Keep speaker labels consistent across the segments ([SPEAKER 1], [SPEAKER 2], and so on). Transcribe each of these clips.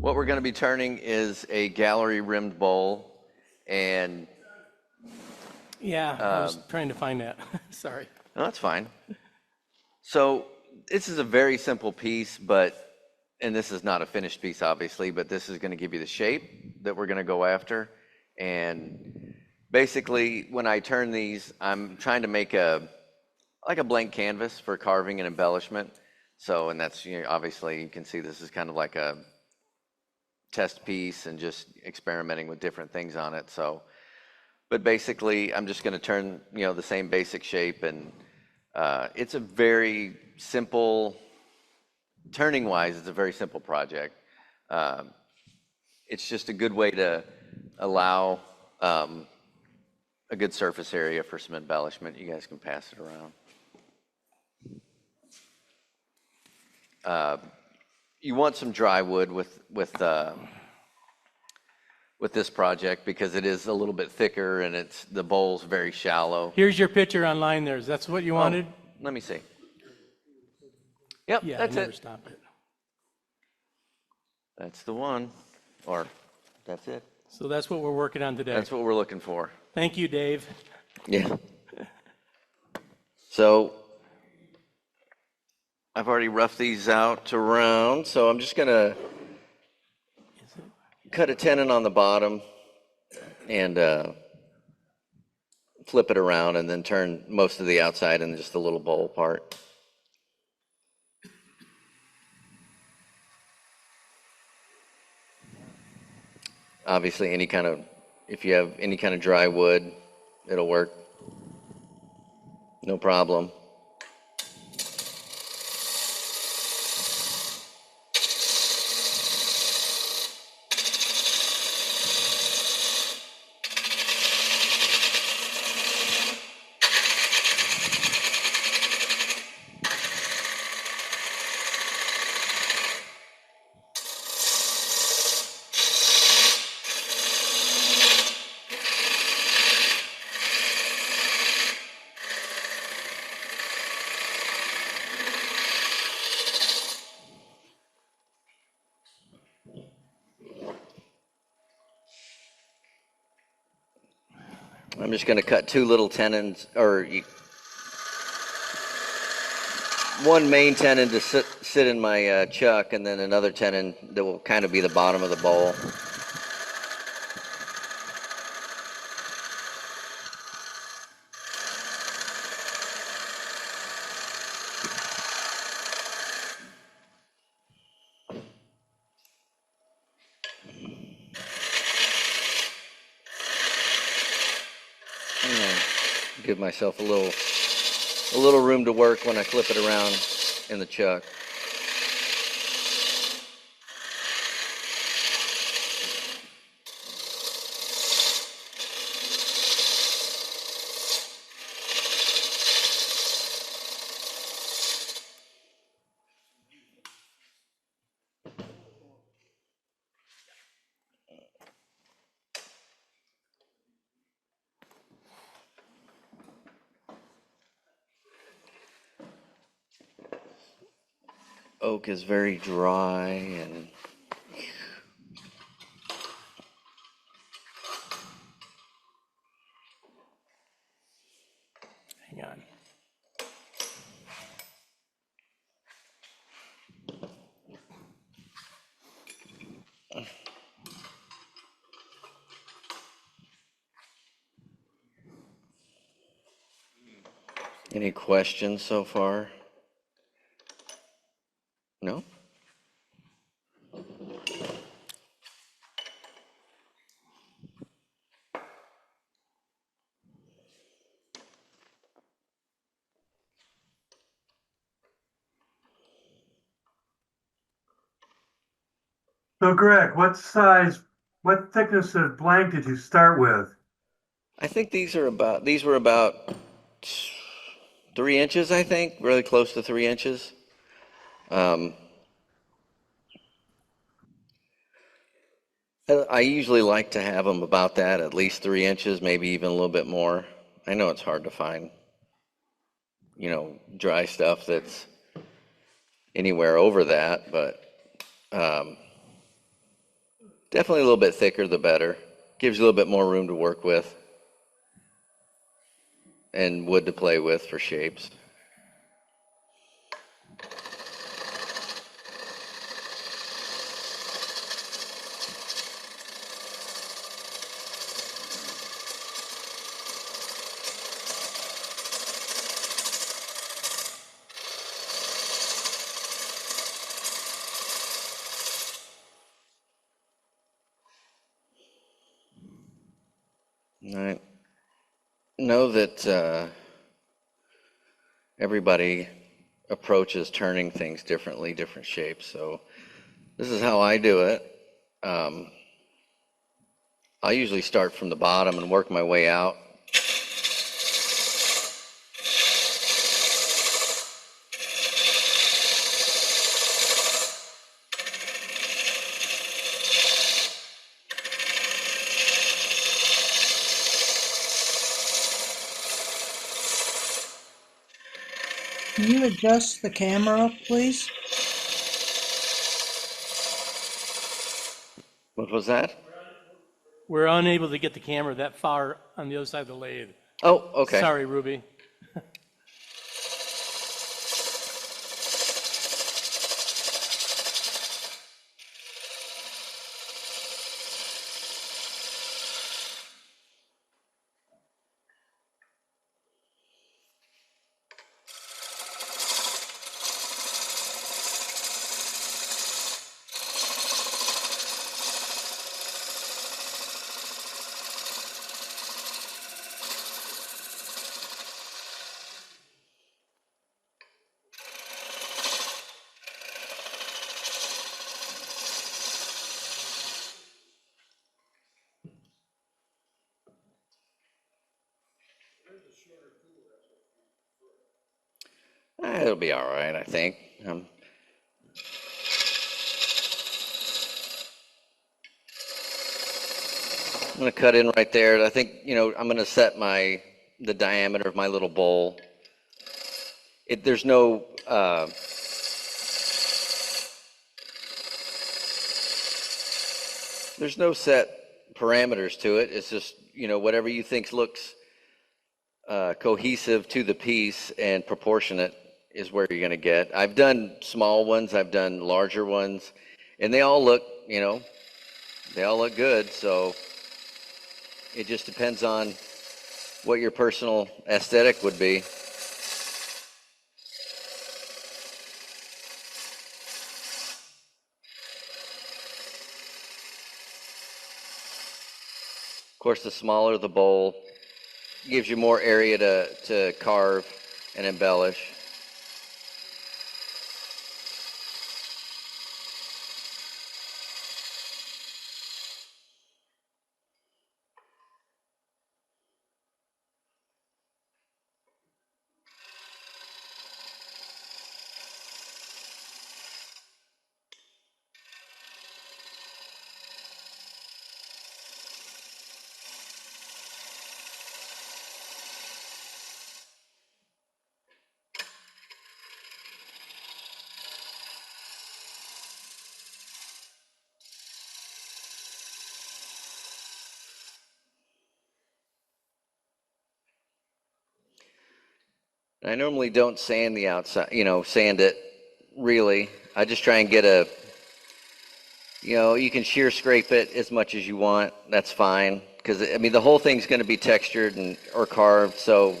[SPEAKER 1] What we're going to be turning is a gallery rimmed bowl, and
[SPEAKER 2] Yeah, I was trying to find that. Sorry.
[SPEAKER 1] no, that's fine. So this is a very simple piece, and this is not a finished piece, obviously, but this is going to give you the shape that we're going to go after. And basically, when I turn these, I'm trying to make like a blank canvas for carving and embellishment. So, and that's, obviously you can see this is kind of like a test piece and just experimenting with different things on it. So, but basically I'm just going to turn, the same basic shape, and it's a very simple, turning wise, it's a very simple project. It's just a good way to allow a good surface area for some embellishment. You guys can pass it around. You want some dry wood with this project because it is a little bit thicker and the bowl's very shallow.
[SPEAKER 2] Here's your picture online there. That's what you wanted?
[SPEAKER 1] Let me see. Yep,
[SPEAKER 2] Yeah,
[SPEAKER 1] that's
[SPEAKER 2] I never
[SPEAKER 1] it.
[SPEAKER 2] stopped it.
[SPEAKER 1] That's the one, or that's it.
[SPEAKER 2] So that's what we're working on today.
[SPEAKER 1] That's what we're looking for.
[SPEAKER 2] Thank you, Dave.
[SPEAKER 1] Yeah. So I've already roughed these out to round, so I'm just gonna cut a tenon on the bottom and flip it around, and then turn most of the outside into just the little bowl part. Obviously, if you have any kind of dry wood, it'll work. No problem. I'm just going to cut two little tenons, or one main tenon to sit in my chuck, and then another tenon that will kind of be the bottom of the bowl. Give myself a little room to work when I flip it around in the chuck. Oak is very dry and
[SPEAKER 2] Hang on.
[SPEAKER 1] Any questions so far? No?
[SPEAKER 3] So Greg, what thickness of blank did you start with?
[SPEAKER 1] I think these were about 3 inches, I think, really close to 3 inches. I usually like to have them about that, at least 3 inches, maybe even a little bit more. I know it's hard to find, dry stuff that's anywhere over that, but Definitely a little bit thicker, the better. Gives you a little bit more room to work with and wood to play with for shapes. All right. Know that everybody approaches turning things differently, different shapes. So this is how I do it. Um, I usually start from the bottom and work my way out.
[SPEAKER 4] Can you adjust the camera, please?
[SPEAKER 1] What was that?
[SPEAKER 2] We're unable to get the camera that far on the other side of the lathe.
[SPEAKER 1] Oh, okay.
[SPEAKER 2] Sorry, Ruby.
[SPEAKER 1] It'll be all right, I think. I'm gonna cut in right there. I think, I'm gonna set the diameter of my little bowl. There's no set parameters to it. It's just, whatever you think looks cohesive to the piece and proportionate is where you're gonna get. I've done small ones, I've done larger ones, and they all look good. So it just depends on what your personal aesthetic would be. Of course, the smaller the bowl gives you more area to carve and embellish. I normally don't sand the outside, sand it really. I just try and get you can shear scrape it as much as you want. That's fine. Because, the whole thing's going to be textured or carved. So,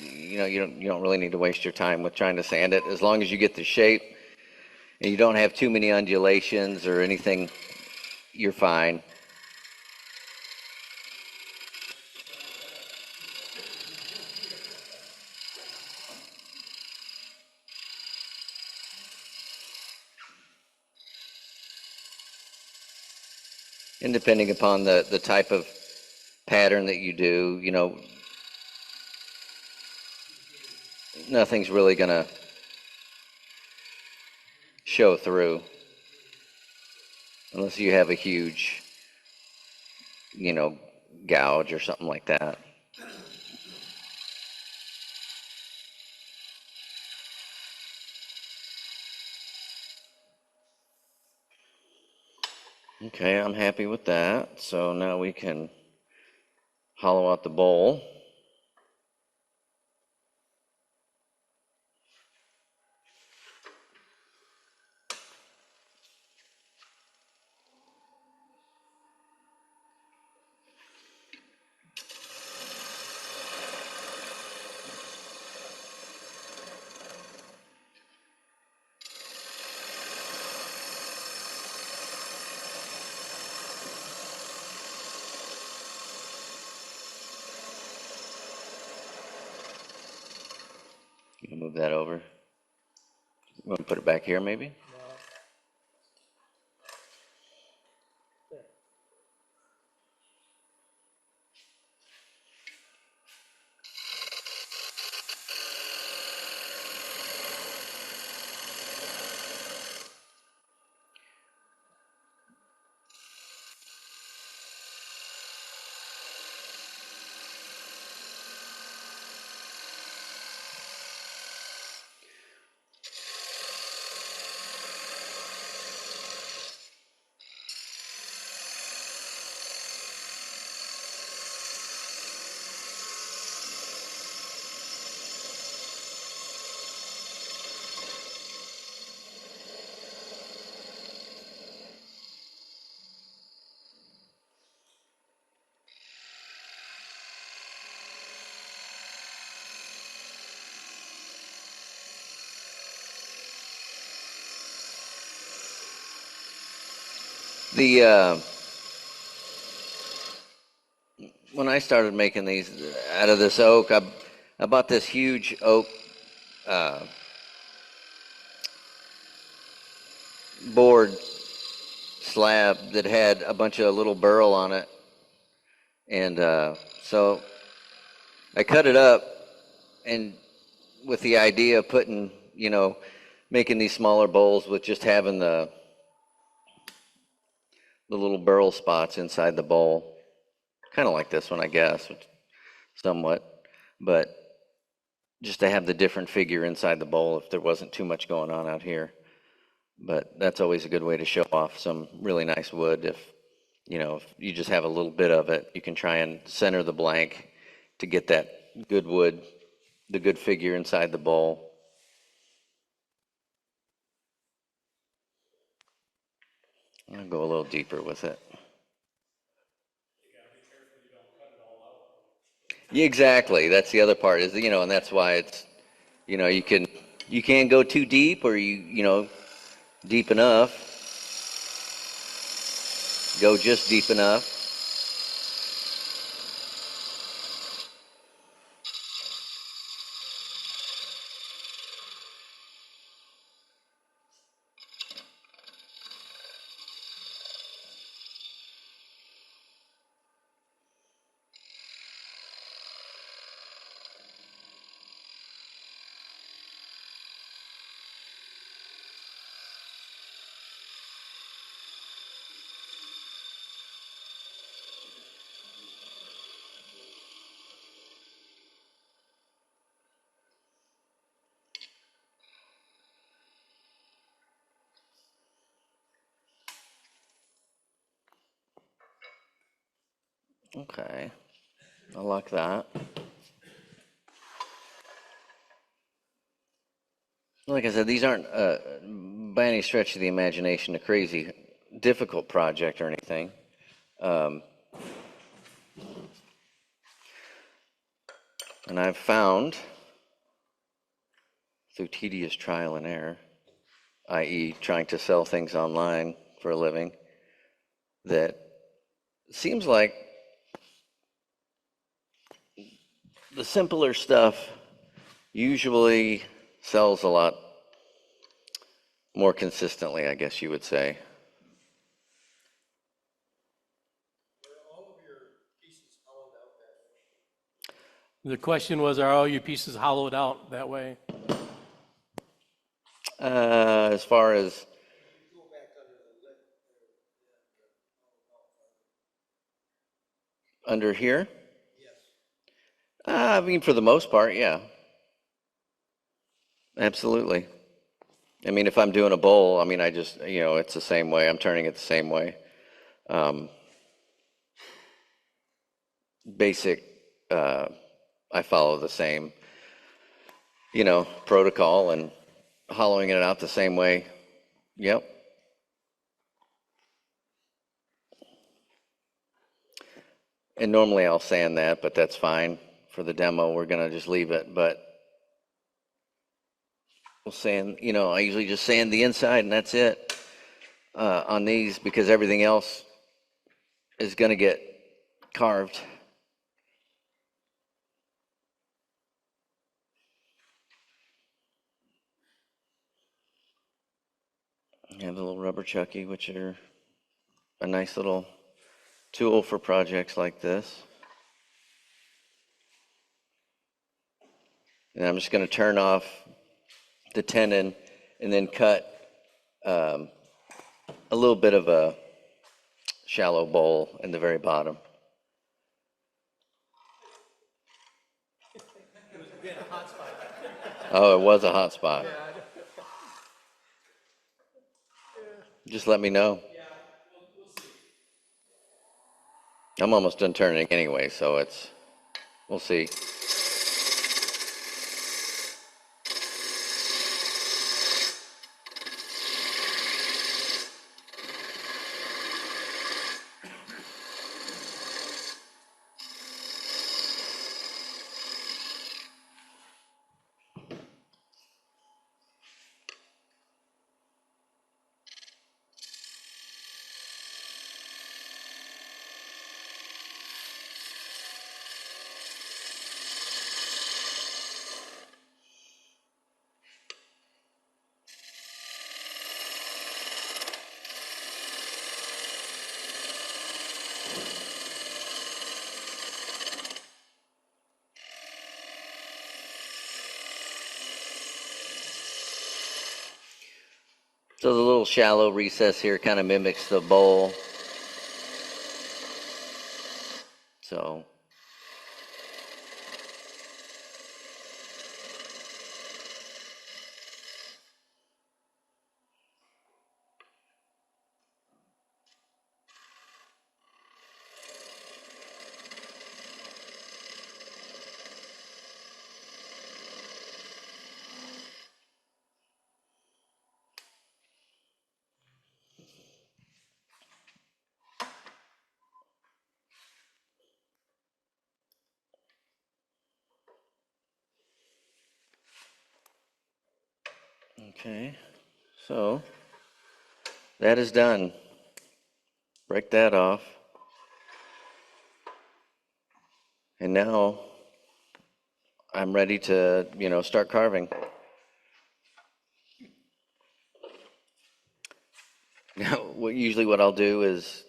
[SPEAKER 1] you don't really need to waste your time with trying to sand it. As long as you get the shape and you don't have too many undulations or anything, you're fine. And depending upon the type of pattern that you do, nothing's really going to show through unless you have a huge, gouge or something like that. Okay, I'm happy with that. So now we can hollow out the bowl. You can move that over. You want to put it back here, maybe? The when I started making these out of this oak, I bought this huge oak uh, board slab that had a bunch of little burl on it, and so I cut it up, and with the idea of putting, making these smaller bowls with just having the little burl spots inside the bowl, kind of like this one, I guess, somewhat, but just to have the different figure inside the bowl if there wasn't too much going on out here. But that's always a good way to show off some really nice wood. If you just have a little bit of it, you can try and center the blank to get that good wood, the good figure inside the bowl. I'll go a little deeper with it. Yeah, exactly. That's the other part is, and that's why it's, you can't go too deep or deep enough. Go just deep enough. Okay, I like that. Like I said, these aren't by any stretch of the imagination a crazy difficult project or anything. Um, and I've found through tedious trial and error, i.e., trying to sell things online for a living, that it seems like the simpler stuff usually sells a lot more consistently, I guess you would say.
[SPEAKER 2] The question was, are all your pieces hollowed out that way?
[SPEAKER 1] As far as under here? I mean, for the most part, yeah. Absolutely. I mean, if I'm doing a bowl, I mean, I just, it's the same way. I'm turning it the same way. Um, basic, I follow the same, protocol and hollowing it out the same way. Yep. And normally I'll sand that, but that's fine. For the demo, we're gonna just leave it, but we'll sand, I usually just sand the inside and that's it on these because everything else is gonna get carved. I have the little rubber chucky, which are a nice little tool for projects like this. And I'm just going to turn off the tenon and then cut a little bit of a shallow bowl in the very bottom. Oh, it was a hot spot. Just let me know. I'm almost done turning anyway, so we'll see. So the little shallow recess here kind of mimics the bowl. So okay, so that is done. Break that off. And now I'm ready to, start carving. Now, usually what I'll do is,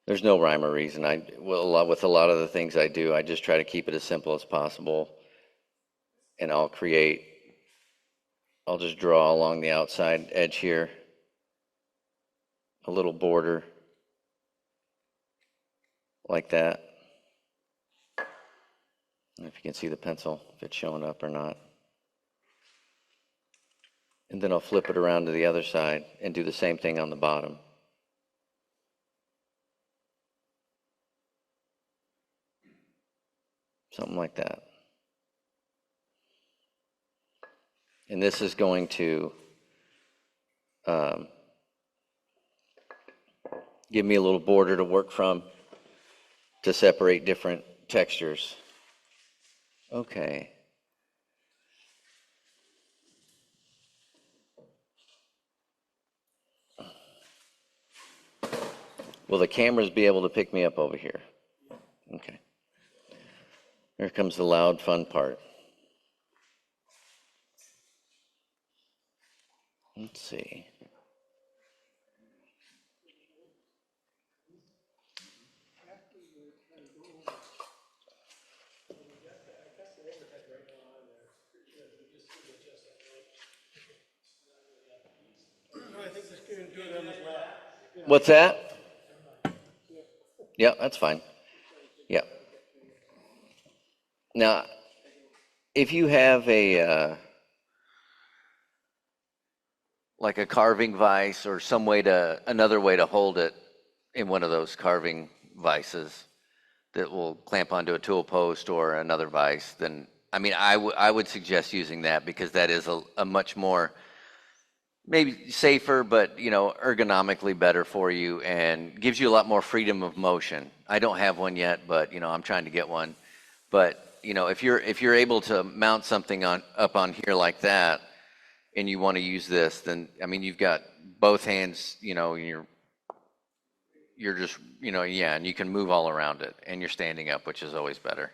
[SPEAKER 1] there's no rhyme or reason. With a lot of the things I do, I just try to keep it as simple as possible. And I'll just draw along the outside edge here a little border like that. I don't know if you can see the pencil, if it's showing up or not. And then I'll flip it around to the other side and do the same thing on the bottom. Something like that. And this is going to give me a little border to work from to separate different textures. Okay. Will the cameras be able to pick me up over here? Okay. Here comes the loud, fun part. Let's see. What's that? Yeah, that's fine. Yeah. Now, if you have a like a carving vise or another way to hold it in one of those carving vices that will clamp onto a tool post or another vise, then, I mean, I would suggest using that because that is a much more, maybe safer, but, ergonomically better for you and gives you a lot more freedom of motion. I don't have one yet, but, I'm trying to get one. But, if you're able to mount something up on here like that and you want to use this, then, I mean, you've got both hands, you're just, yeah, and you can move all around it and you're standing up, which is always better.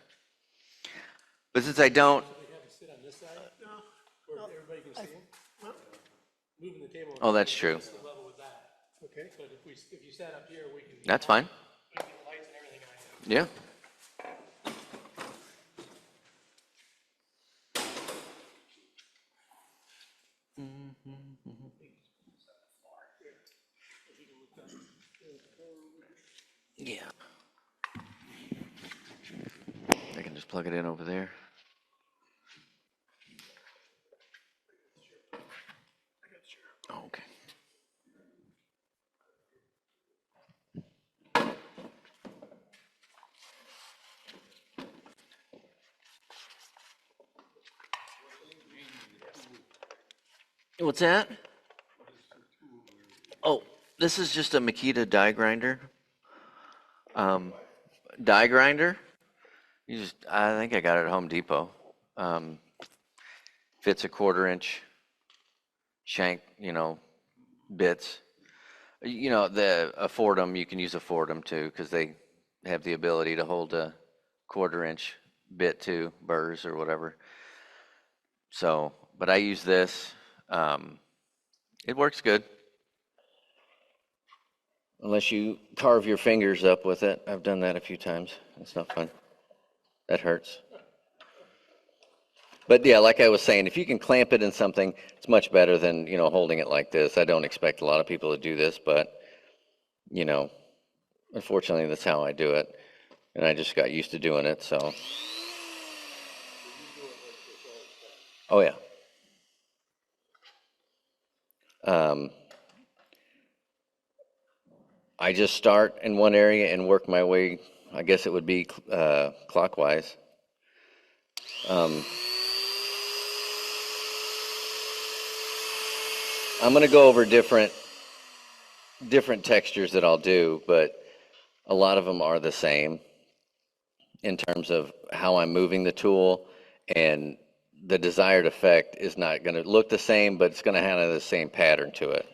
[SPEAKER 1] But since I don't,
[SPEAKER 2] We have to sit on this side, where everybody can see him. Moving the table.
[SPEAKER 1] oh, that's true.
[SPEAKER 2] It's level with that. Okay. But if you sat up here, we can.
[SPEAKER 1] That's fine.
[SPEAKER 2] We can get lights and everything on it.
[SPEAKER 1] Yeah. Yeah. I can just plug it in over there. Oh, okay. What's that? Oh, this is just a Makita die grinder. Die grinder. I think I got it at Home Depot. Fits a 1/4 inch shank, bits. A Fordham, you can use a Fordham too, because they have the ability to hold a 1/4 inch bit too, burrs or whatever. So, but I use this. It works good. Unless you carve your fingers up with it. I've done that a few times. It's not fun. That hurts. But yeah, like I was saying, if you can clamp it in something, it's much better than, holding it like this. I don't expect a lot of people to do this, but, unfortunately, that's how I do it. And I just got used to doing it, so. Oh, yeah. I just start in one area and work my way, I guess it would be clockwise. I'm going to go over different textures that I'll do, but a lot of them are the same in terms of how I'm moving the tool, and the desired effect is not going to look the same, but it's going to have the same pattern to it.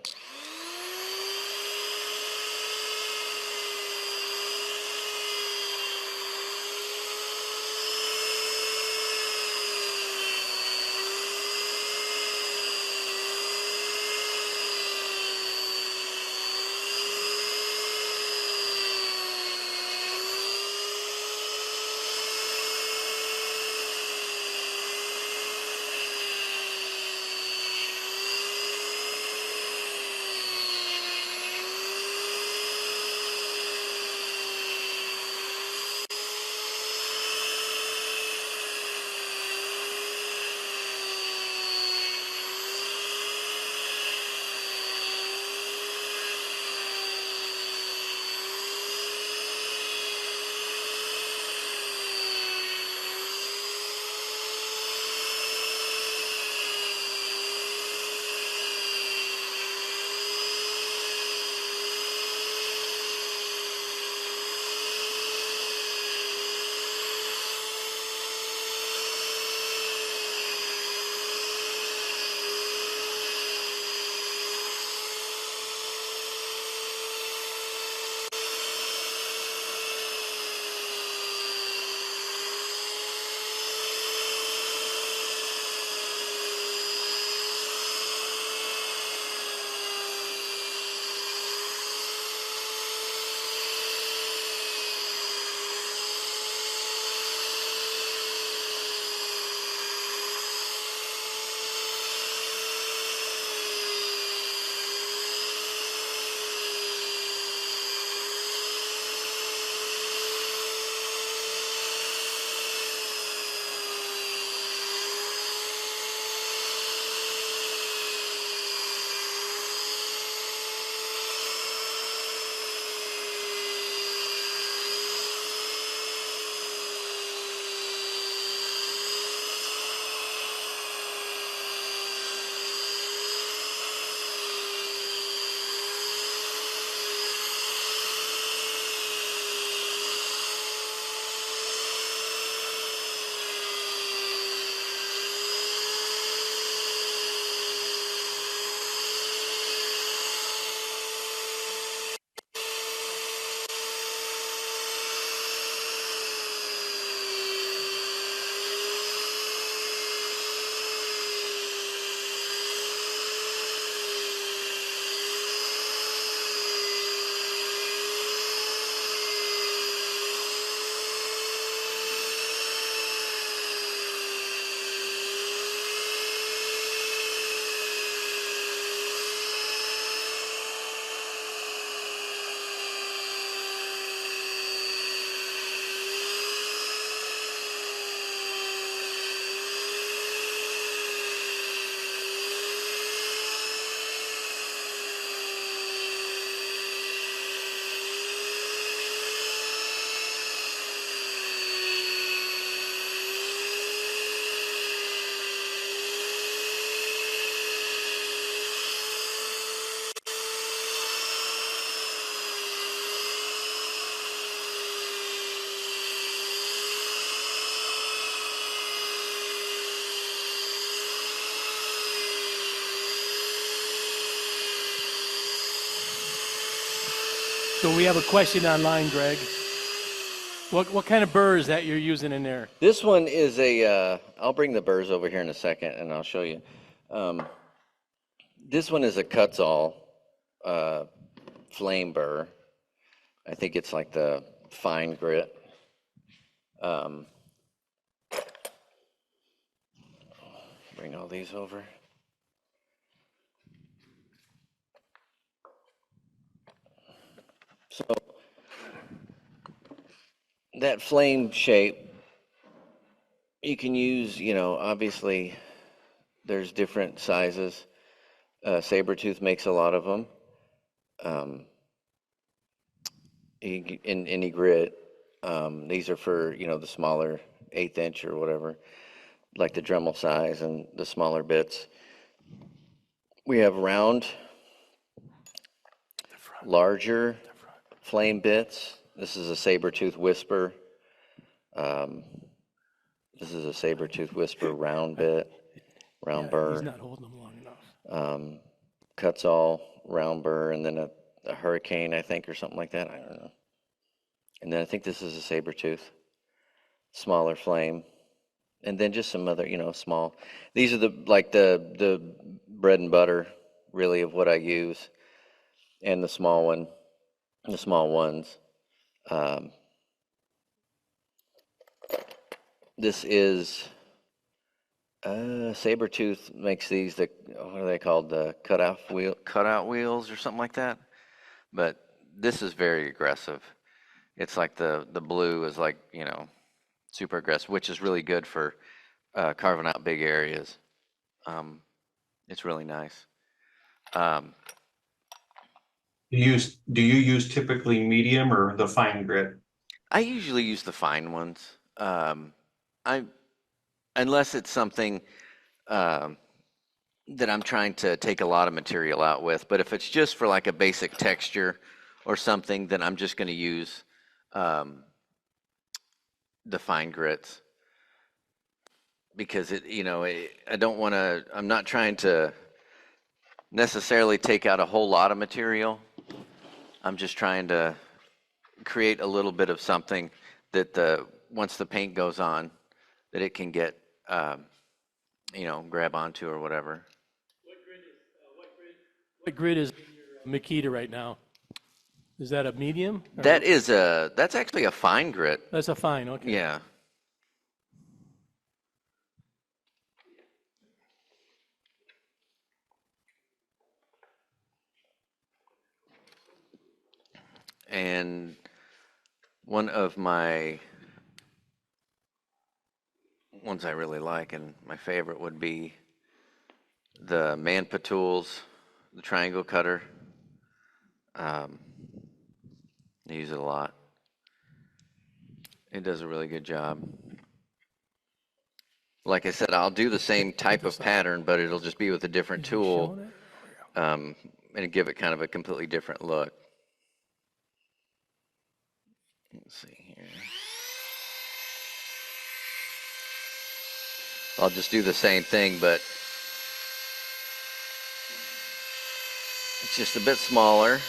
[SPEAKER 2] So we have a question online, Greg. What kind of burr is that you're using in there?
[SPEAKER 1] This one is I'll bring the burrs over here in a second and I'll show you. This one is a Kutzall flame burr. I think it's like the fine grit. Bring all these over. So that flame shape, you can use, obviously there's different sizes. Sabertooth makes a lot of them. In any grit. These are for, the smaller 1/8 inch or whatever, like the Dremel size and the smaller bits. We have round, larger flame bits. This is a Sabertooth Whisper. This is a Sabertooth Whisper round bit, round burr.
[SPEAKER 2] He's not holding them long enough.
[SPEAKER 1] Kutzall round burr, and then a Hurricane, I think, or something like that. I don't know. And then I think this is a Sabertooth, smaller flame, and then just some other, small. These are the bread and butter, really, of what I use, and the small ones. This is Sabertooth makes these. What are they called? The cutout wheels or something like that. But this is very aggressive. It's like the blue is like, super aggressive, which is really good for carving out big areas. It's really nice.
[SPEAKER 5] Do you use typically medium or the fine grit?
[SPEAKER 1] I usually use the fine ones. Unless it's something that I'm trying to take a lot of material out with. But if it's just for like a basic texture or something, then I'm just going to use the fine grits, because I'm not trying to necessarily take out a whole lot of material. I'm just trying to create a little bit of something that once the paint goes on, that it can get, grab onto or whatever.
[SPEAKER 2] What grid is your Makita right now? Is that a medium? Or-
[SPEAKER 1] That's actually a fine grit.
[SPEAKER 2] That's a fine, okay.
[SPEAKER 1] Yeah. And one of my ones I really like, and my favorite, would be the Manpa Tools, the triangle cutter. I use it a lot. It does a really good job. Like I said, I'll do the same type of pattern, but it'll just be with a different tool, and give it kind of a completely different look. Let's see here. I'll just do the same thing, but it's just a bit smaller.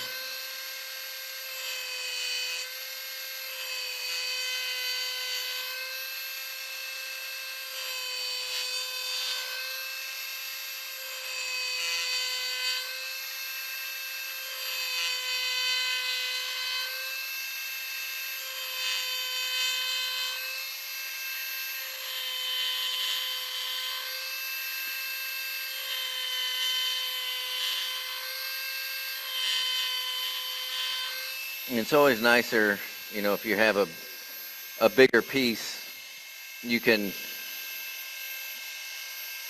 [SPEAKER 1] And it's always nicer, if you have a bigger piece, you can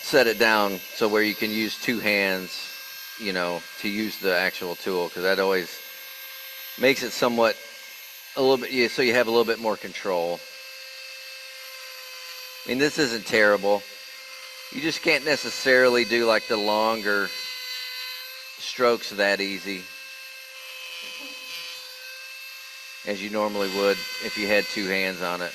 [SPEAKER 1] set it down so where you can use two hands, to use the actual tool, because that always makes it somewhat a little bit, so you have a little bit more control. I mean, this isn't terrible. You just can't necessarily do like the longer strokes that easy as you normally would if you had two hands on it.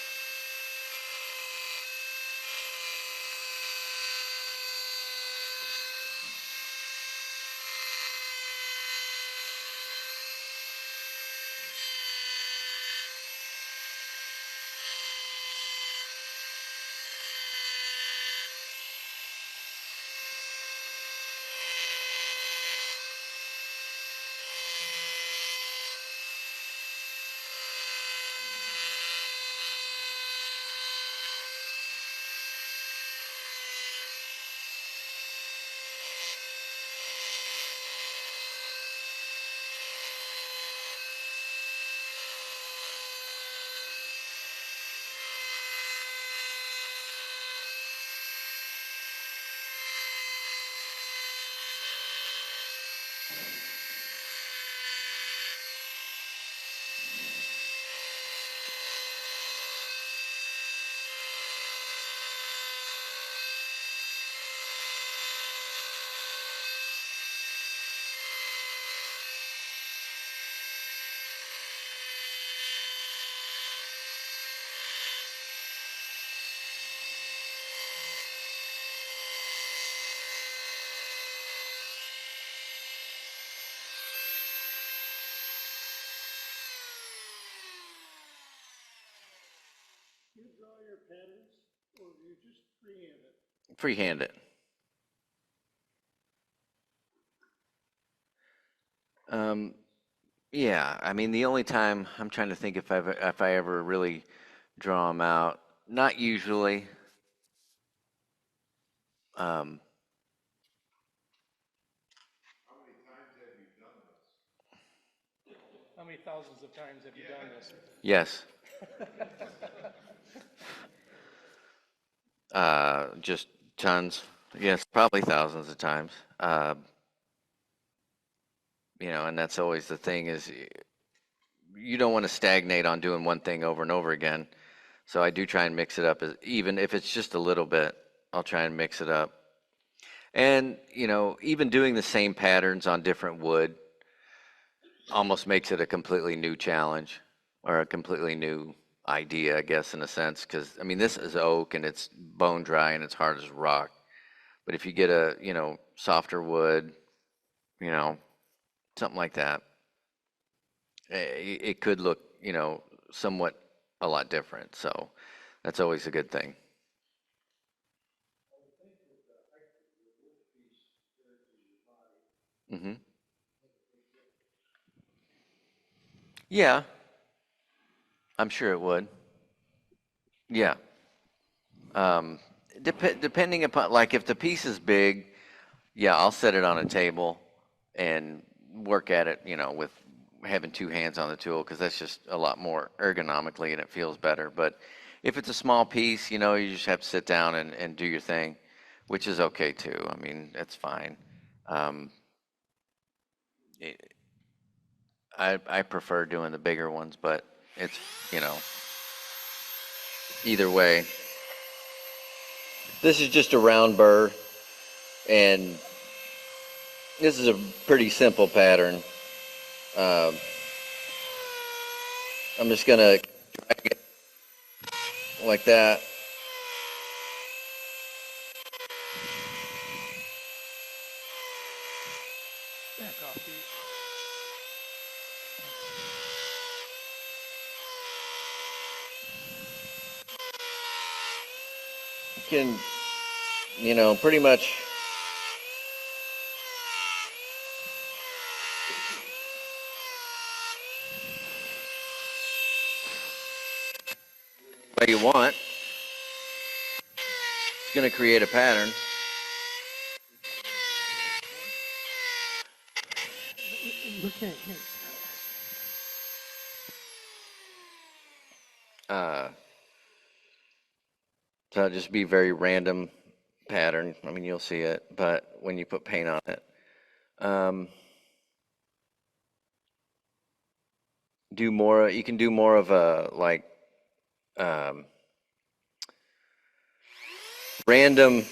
[SPEAKER 2] draw your patterns, or do you just freehand it?
[SPEAKER 1] Freehand it. Yeah, I mean, the only time I'm trying to think if I ever really draw them out, not usually. Um,
[SPEAKER 2] How many thousands of times have you done this?
[SPEAKER 1] yes. Just tons. Yes, probably thousands of times. And that's always the thing is you don't want to stagnate on doing one thing over and over again. So I do try and mix it up, even if it's just a little bit, I'll try and mix it up. And, even doing the same patterns on different wood almost makes it a completely new challenge or a completely new idea, I guess, in a sense. Because, I mean, this is oak and it's bone dry and it's hard as rock. But if you get a, softer wood, you know, something like that, it could look, somewhat a lot different. So that's always a good thing. Hmm. Yeah, I'm sure it would. Yeah. Um, depending upon, like, if the piece is big, yeah, I'll set it on a table and work at it, with having two hands on the tool because that's just a lot more ergonomically and it feels better. But if it's a small piece, you just have to sit down and do your thing, which is okay too. I mean, that's fine. Um, it, I prefer doing the bigger ones, but it's, you know, either way. This is just a round burr, and this is a pretty simple pattern. Uh, I'm just gonna drag it like that.
[SPEAKER 2] Back off, Pete.
[SPEAKER 1] You can, pretty much way you want. It's gonna create a pattern.
[SPEAKER 2] Look at here.
[SPEAKER 1] Uh, so it'll just be very random pattern. I mean, you'll see it, but when you put paint on it, um, do more. You can do more of a like um, random,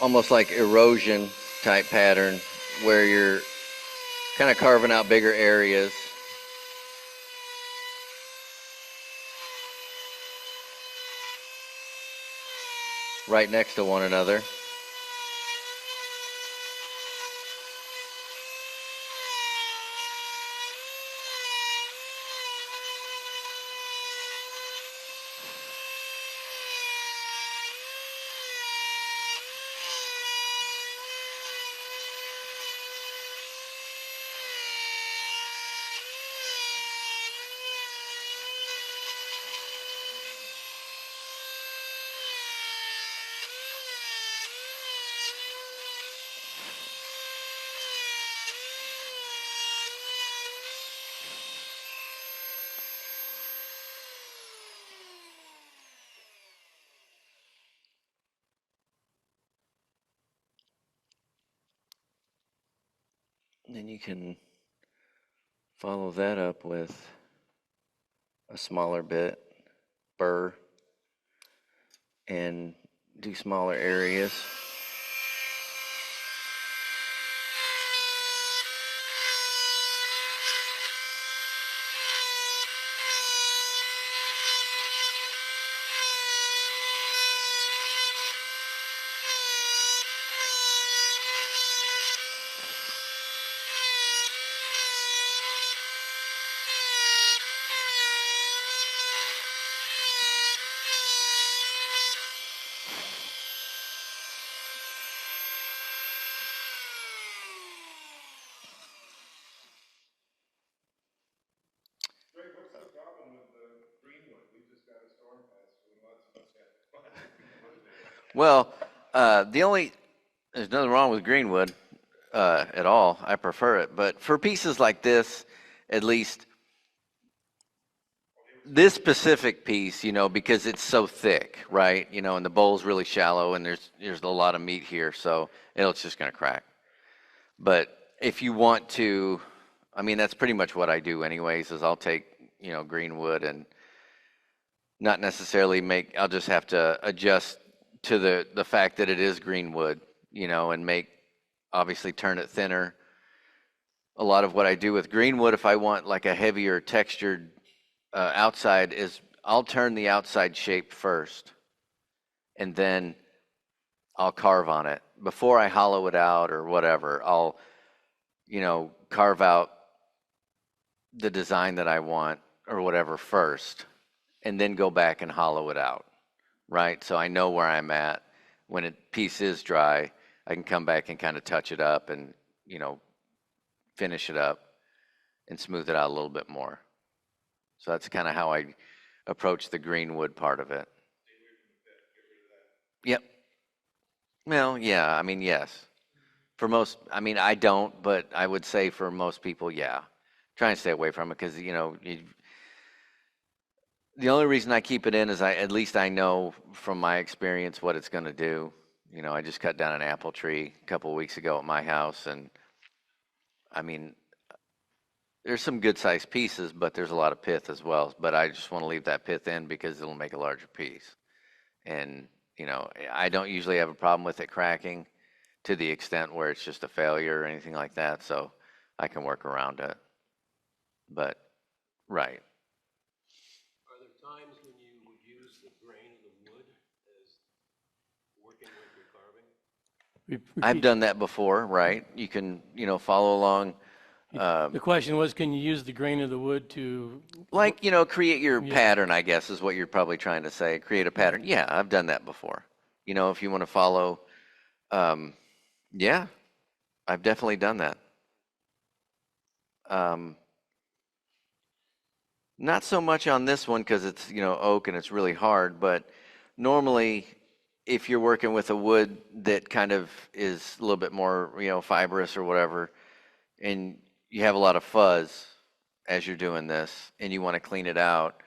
[SPEAKER 1] almost like erosion type pattern, where you're kind of carving out bigger areas. Right next to one another. And then you can follow that up with a smaller bit, burr, and do smaller areas. Well, there's nothing wrong with greenwood at all. I prefer it. But for pieces like this, at least this specific piece, because it's so thick, right? And the bowl's really shallow and there's a lot of meat here, so it's just going to crack. But if you want to, I mean, that's pretty much what I do anyways, is I'll take, greenwood and not necessarily I'll just have to adjust to the fact that it is greenwood, and obviously turn it thinner. A lot of what I do with greenwood, if I want like a heavier textured outside, is I'll turn the outside shape first and then I'll carve on it. Before I hollow it out or whatever, I'll, carve out the design that I want or whatever first and then go back and hollow it out, right? So I know where I'm at. When a piece is dry, I can come back and kind of touch it up and, finish it up and smooth it out a little bit more. So that's kind of how I approach the greenwood part of it. Yep. Well, yeah, I mean, yes. For most, I mean, I don't, but I would say for most people, yeah. Try and stay away from it because, the only reason I keep it in is at least I know from my experience what it's going to do. I just cut down an apple tree a couple of weeks ago at my house, and I mean, there's some good sized pieces, but there's a lot of pith as well. But I just want to leave that pith in because it'll make a larger piece. And, I don't usually have a problem with it cracking to the extent where it's just a failure or anything like that. So I can work around it. But, right.
[SPEAKER 2] Are there times when you would use the grain of the wood as working with your carving?
[SPEAKER 1] I've done that before, right? You can, follow along.
[SPEAKER 2] The question was, can you use the grain of the wood to?
[SPEAKER 1] Like, create your pattern, I guess, is what you're probably trying to say. Create a pattern. Yeah, I've done that before. If you want to follow, yeah, I've definitely done that. Not so much on this one because it's, oak and it's really hard, but normally if you're working with a wood that kind of is a little bit more, fibrous or whatever, and you have a lot of fuzz as you're doing this and you want to clean it out,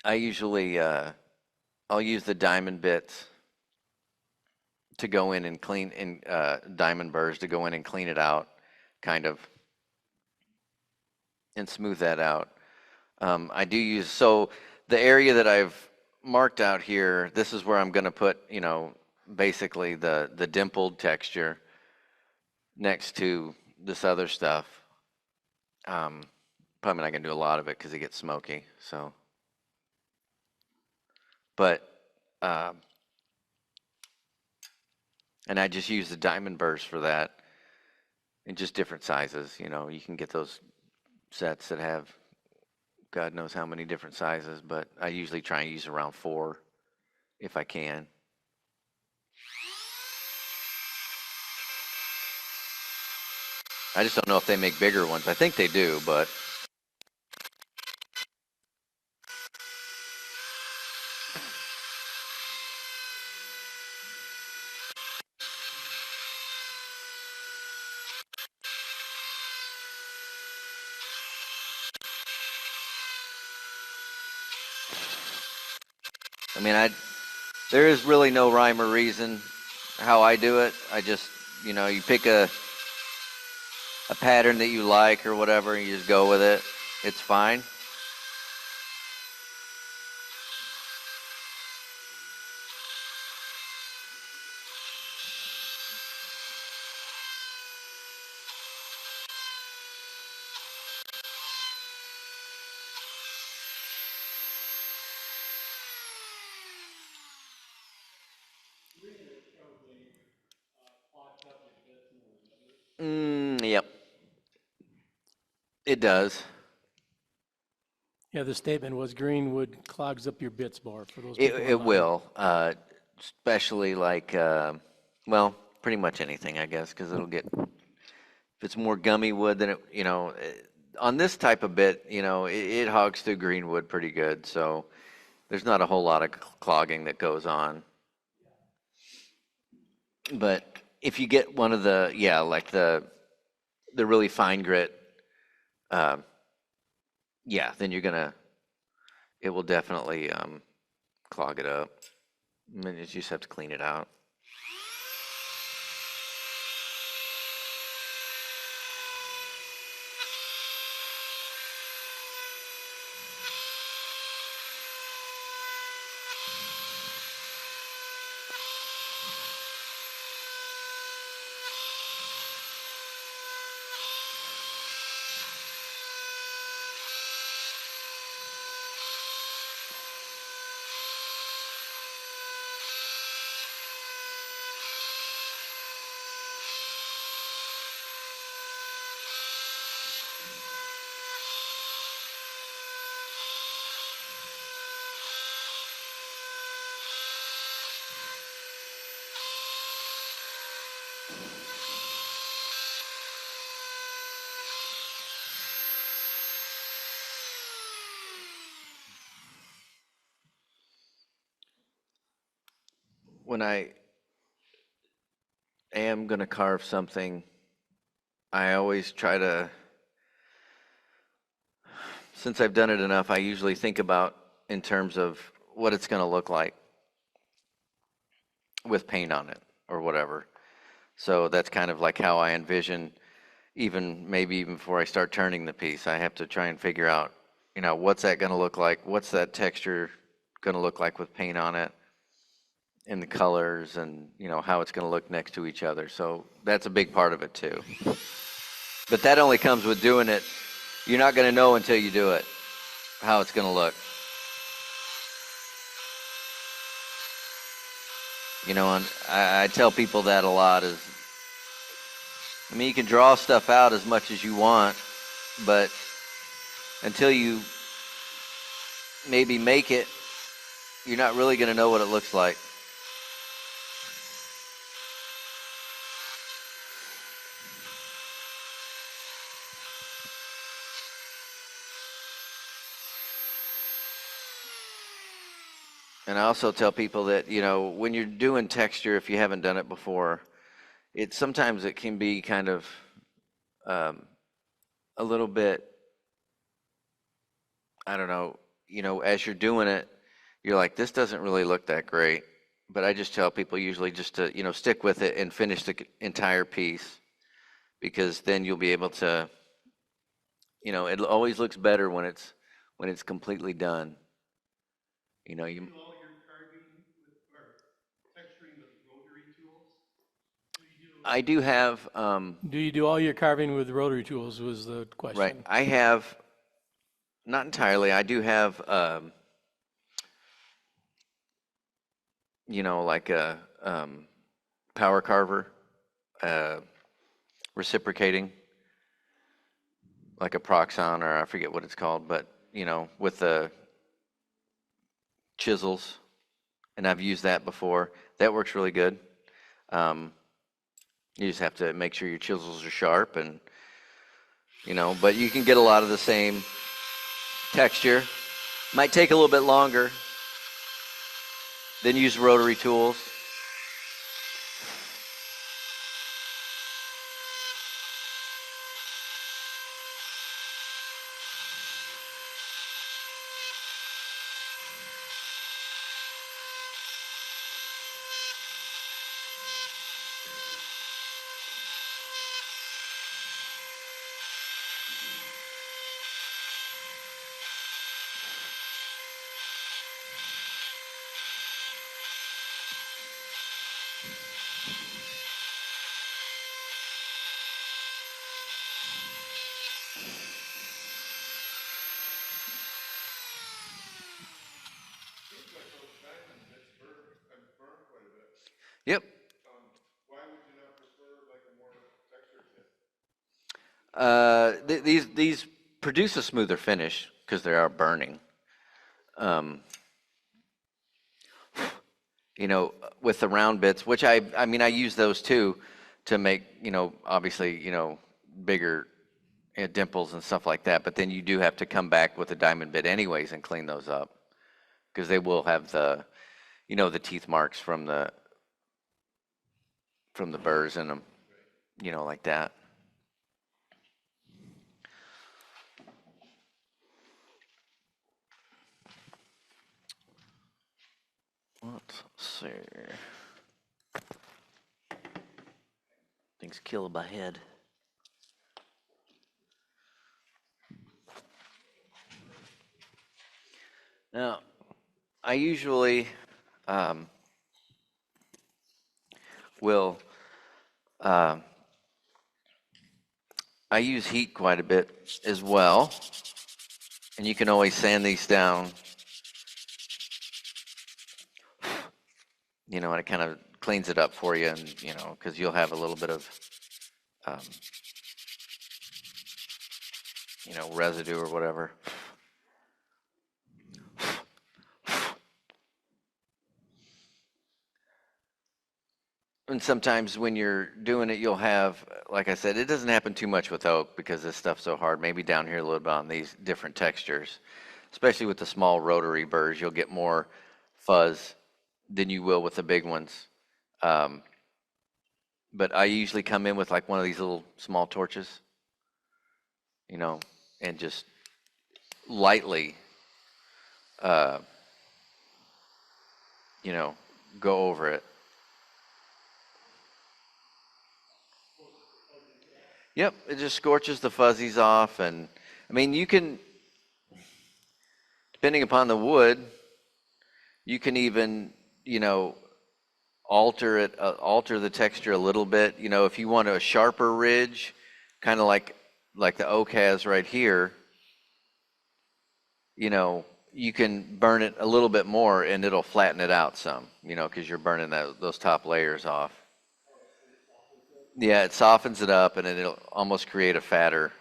[SPEAKER 1] I usually, I'll use the diamond bits to go in and clean, diamond burrs to go in and clean it out, kind of, and smooth that out. I do use, so the area that I've marked out here, this is where I'm going to put, basically the dimpled texture next to this other stuff. Probably not going to do a lot of it because it gets smoky. So, but, and I just use the diamond burrs for that in just different sizes. You can get those sets that have God knows how many different sizes, but I usually try and use around 4 if I can. I just don't know if they make bigger ones. I think they do, but I mean, there is really no rhyme or reason how I do it. I just, you pick a pattern that you like or whatever, and you just go with it. It's fine. Yep. It does.
[SPEAKER 2] Yeah, the statement was greenwood clogs up your bits more for those people.
[SPEAKER 1] It will, especially like, well, pretty much anything, I guess, because it'll get, if it's more gummy wood than on this type of bit, it hogs through green wood pretty good. So there's not a whole lot of clogging that goes on. But if you get one of the, yeah, like the really fine grit, uh, yeah, then it will definitely clog it up. I mean, you just have to clean it out. When I am going to carve something, I always try to, since I've done it enough, I usually think about in terms of what it's going to look like with paint on it or whatever. So that's kind of like how I envision, maybe even before I start turning the piece, I have to try and figure out, what's that going to look like? What's that texture going to look like with paint on it? And the colors and, how it's going to look next to each other. So that's a big part of it too. But that only comes with doing it. You're not going to know until you do it how it's going to look. And I tell people that a lot is, you can draw stuff out as much as you want, but until you maybe make it, you're not really going to know what it looks like. And I also tell people that, when you're doing texture, if you haven't done it before, sometimes it can be kind of a little bit, I don't know, as you're doing it, you're like, this doesn't really look that great. But I just tell people usually just to, stick with it and finish the entire piece, because then you'll be able to, it always looks better when it's completely done. You
[SPEAKER 6] Do all your carving or texturing with rotary tools?
[SPEAKER 1] I do have,
[SPEAKER 2] Do you do all your carving with rotary tools was the question.
[SPEAKER 1] right, I have, not entirely, I do have, like a power carver, reciprocating, like a Proxon, or I forget what it's called, but, with the chisels, and I've used that before. That works really good. You just have to make sure your chisels are sharp, and, but you can get a lot of the same texture. Might take a little bit longer. Then use rotary tools. Yep.
[SPEAKER 6] Why would you not prefer like a more textured tip?
[SPEAKER 1] These produce a smoother finish because they are burning. With the round bits, which I use those too to make, obviously, bigger dimples and stuff like that. But then you do have to come back with a diamond bit anyways and clean those up, because they will have the teeth marks from the from the burrs in them, like that. Let's see. Things kill my head. Now, I usually will, I use heat quite a bit as well, and you can always sand these down, and it kind of cleans it up for you, and, because you'll have a little bit of, um, residue or whatever. And sometimes when you're doing it, you'll have, like I said, it doesn't happen too much with oak because this stuff's so hard. Maybe down here a little bit on these different textures, especially with the small rotary burrs, you'll get more fuzz than you will with the big ones. But I usually come in with like one of these little small torches, and just lightly, go over it. Yep, it just scorches the fuzzies off, and I mean, you can, depending upon the wood, you can even, alter the texture a little bit. If you want a sharper ridge, kind of like the oak has right here, you can burn it a little bit more, and it'll flatten it out some, because you're burning those top layers off. Yeah, it softens it up, and it'll almost create a fatter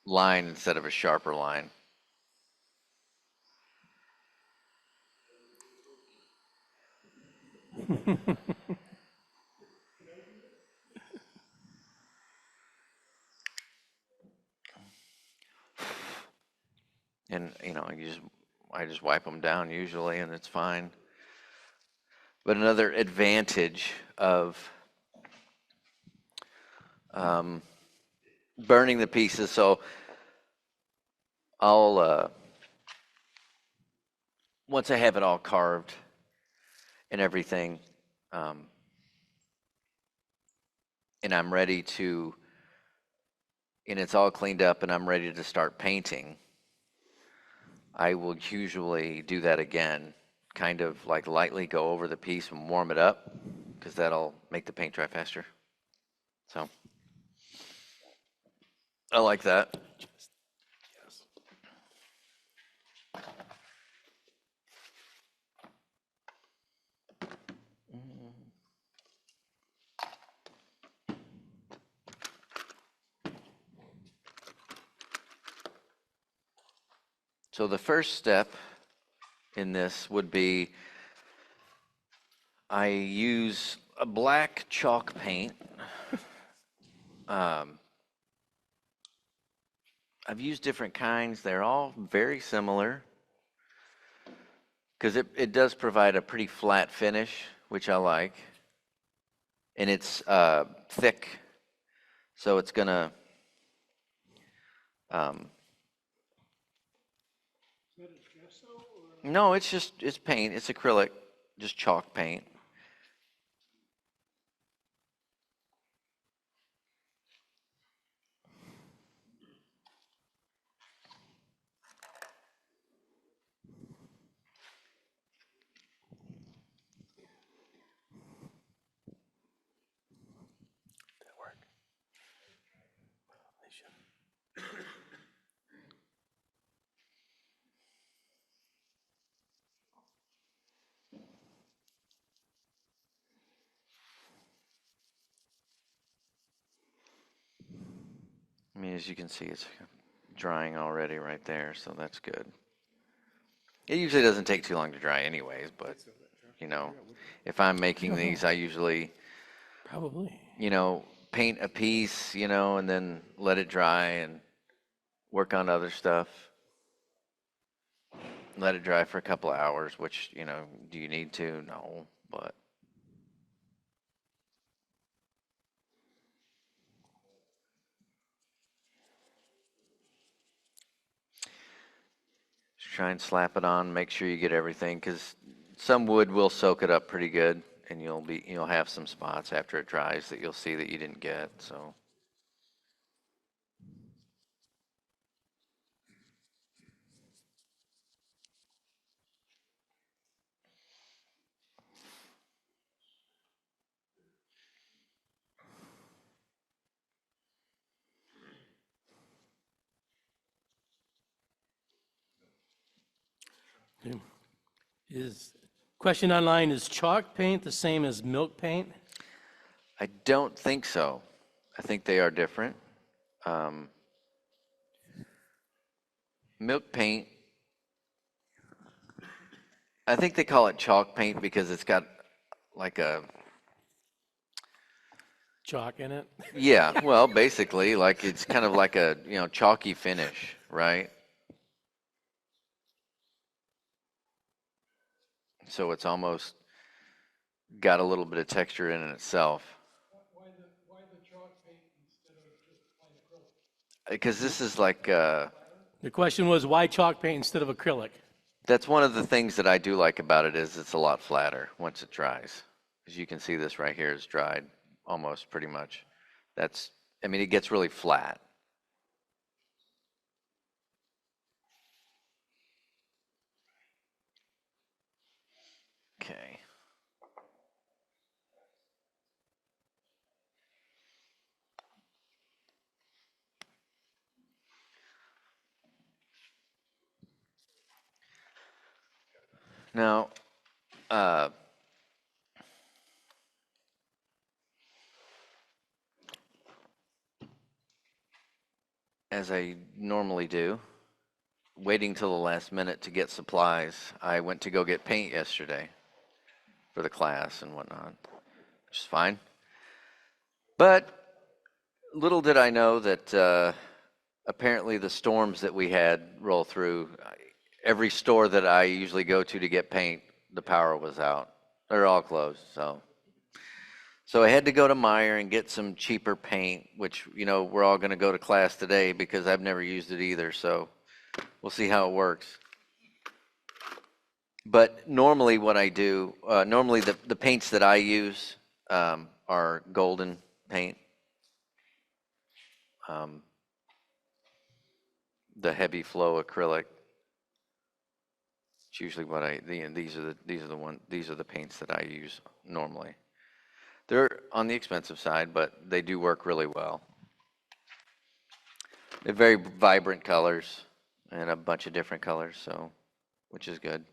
[SPEAKER 1] line instead of a sharper line. And I just wipe them down usually, and it's fine. But another advantage of burning the pieces, so I'll once I have it all carved and everything, and I'm ready to, and it's all cleaned up, and I'm ready to start painting, I will usually do that again, kind of like lightly go over the piece and warm it up, because that'll make the paint dry faster. So I like that. So the first step in this would be I use a black chalk paint. I've used different kinds. They're all very similar because it does provide a pretty flat finish, which I like. And it's thick, so it's gonna
[SPEAKER 6] Is that a gesso or?
[SPEAKER 1] no, it's paint. It's acrylic, just chalk paint. I mean, as you can see, it's drying already right there, so that's good. It usually doesn't take too long to dry anyways, but, if I'm making these, I usually,
[SPEAKER 7] Probably.
[SPEAKER 1] paint a piece, and then let it dry and work on other stuff. Let it dry for a couple of hours, which, do you need to? No, but try and slap it on, make sure you get everything, because some wood will soak it up pretty good, and you'll have some spots after it dries that you'll see that you didn't get, so.
[SPEAKER 2] Question online, is chalk paint the same as milk paint?
[SPEAKER 1] I don't think so. I think they are different. Milk paint, I think they call it chalk paint because it's got like a,
[SPEAKER 2] Chalk in it?
[SPEAKER 1] yeah, well, basically, like it's kind of like a, chalky finish, right? So it's almost got a little bit of texture in it itself.
[SPEAKER 6] Why the chalk paint instead of just plain acrylic?
[SPEAKER 1] Because this is like,
[SPEAKER 2] The question was, why chalk paint instead of acrylic?
[SPEAKER 1] that's one of the things that I do like about it is it's a lot flatter once it dries. As you can see, this right here is dried almost pretty much. It gets really flat. Okay. Now, as I normally do, waiting till the last minute to get supplies, I went to go get paint yesterday for the class and whatnot, which is fine. But little did I know that apparently the storms that we had roll through, every store that I usually go to get paint, the power was out. They're all closed, so I had to go to Meyer and get some cheaper paint, which, we're all going to go to class today because I've never used it either, so we'll see how it works. But normally what I do, normally the paints that I use are golden paint. The heavy flow acrylic. It's usually what these are the paints that I use normally. They're on the expensive side, but they do work really well. They're very vibrant colors and a bunch of different colors, so, which is good.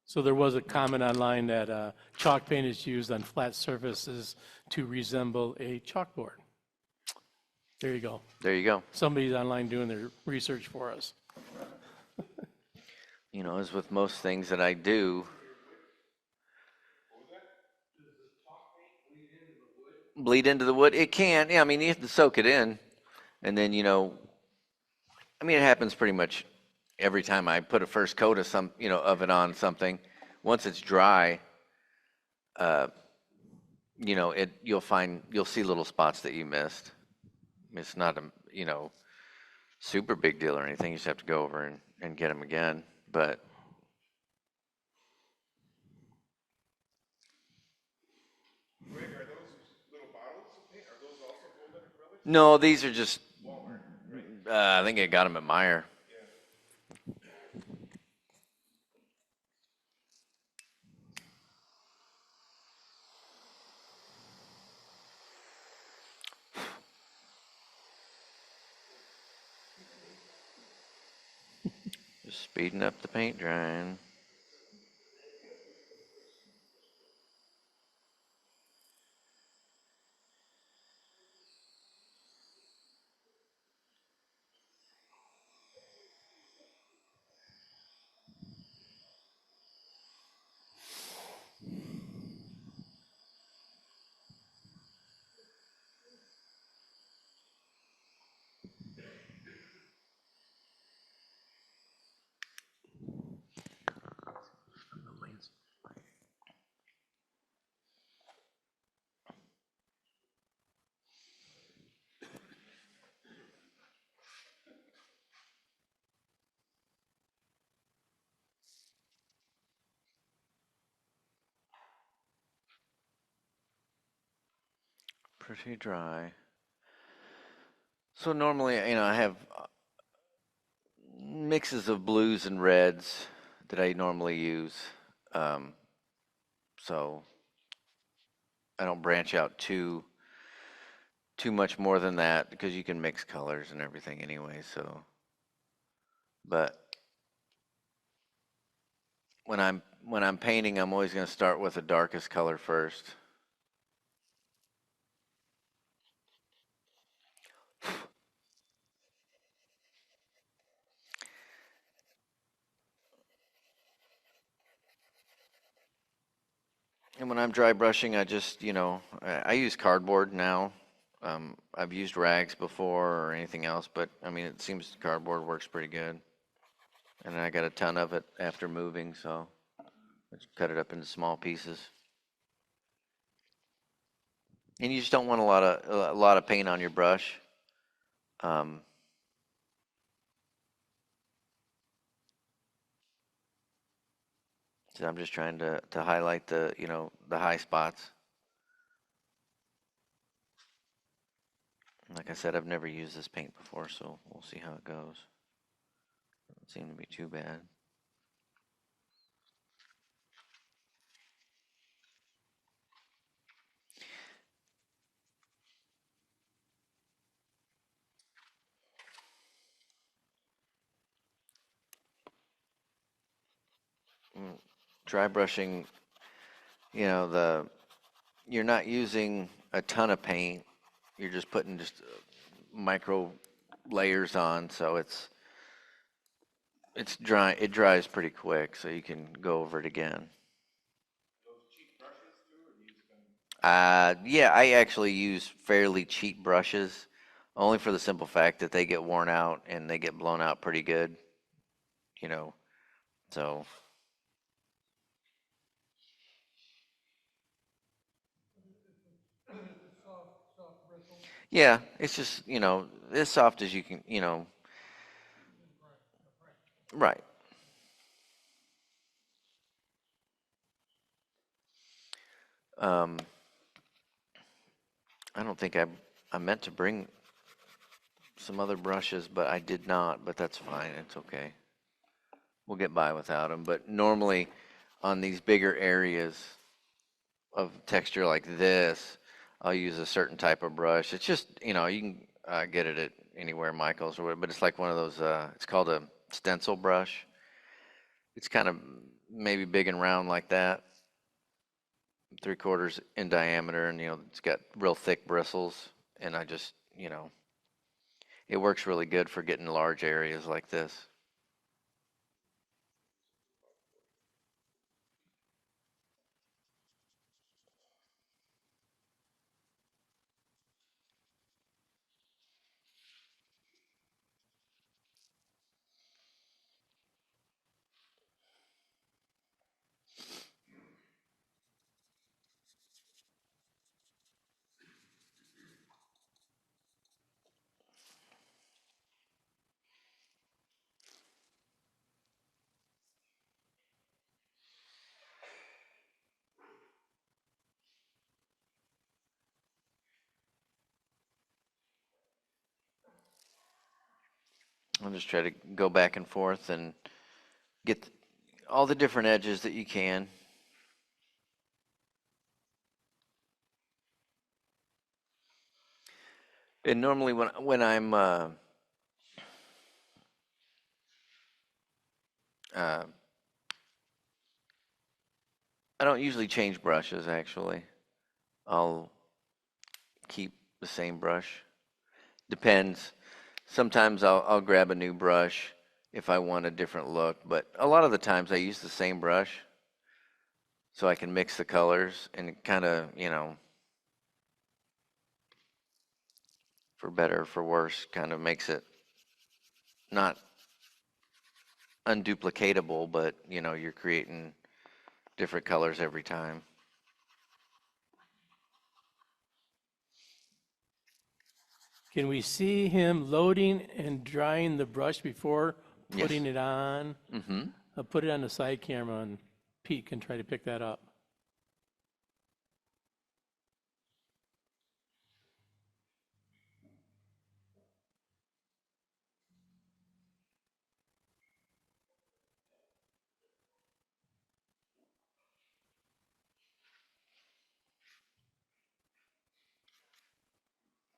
[SPEAKER 2] So there was a comment online that chalk paint is used on flat surfaces to resemble a chalkboard. There you go.
[SPEAKER 1] There you go.
[SPEAKER 2] Somebody's online doing their research for us.
[SPEAKER 1] As with most things that I do, bleed into the wood. It can. Yeah, you have to soak it in, and then it happens pretty much every time I put a first coat of of it on something. Once it's dry, you'll see little spots that you missed. It's not a super big deal or anything. You just have to go over and get them again. But
[SPEAKER 7] Greg, are those little bottles of paint? Are those also golden acrylics?
[SPEAKER 1] no, these are just. I think I got them at Meyer. Just speeding up the paint drying. pretty dry. So normally, I have mixes of blues and reds that I normally use. Um, so I don't branch out too much more than that because you can mix colors and everything anyway. So, but when I'm painting, I'm always going to start with the darkest color first. And when I'm dry brushing, I just, I use cardboard now. I've used rags before or anything else, but I mean, it seems cardboard works pretty good. And I got a ton of it after moving, so I just cut it up into small pieces. And you just don't want a lot of paint on your brush. Um, so I'm just trying to highlight the high spots. Like I said, I've never used this paint before, so we'll see how it goes. Doesn't seem to be too bad. Dry brushing, you're not using a ton of paint. You're just putting just micro layers on, so it's dry. It dries pretty quick, so you can go over it again. Yeah, I actually use fairly cheap brushes, only for the simple fact that they get worn out and they get blown out pretty good, you know. So yeah, it's just as soft as you can. Right. Um, I don't think I meant to bring some other brushes, but I did not. But that's fine. It's okay. We'll get by without them. But normally, on these bigger areas of texture like this, I'll use a certain type of brush. It's just you can get it at anywhere, Michael's or whatever. But it's like one of those. It's called a stencil brush. It's kind of maybe big and round like that, 3/4 in diameter, and it's got real thick bristles. And I just it works really good for getting large areas like this. I'll just try to go back and forth and get all the different edges that you can. And normally when I'm uh, I don't usually change brushes actually. I'll keep the same brush. Depends. Sometimes I'll grab a new brush if I want a different look, but a lot of the times I use the same brush so I can mix the colors and kind of, for better or for worse, kind of makes it not unduplicatable, but you're creating different colors every time.
[SPEAKER 2] Can we see him loading and drying the brush before
[SPEAKER 1] Yes.
[SPEAKER 2] putting it on?
[SPEAKER 1] Mm-hmm.
[SPEAKER 2] I'll put it on the side camera and Pete can try to pick that up.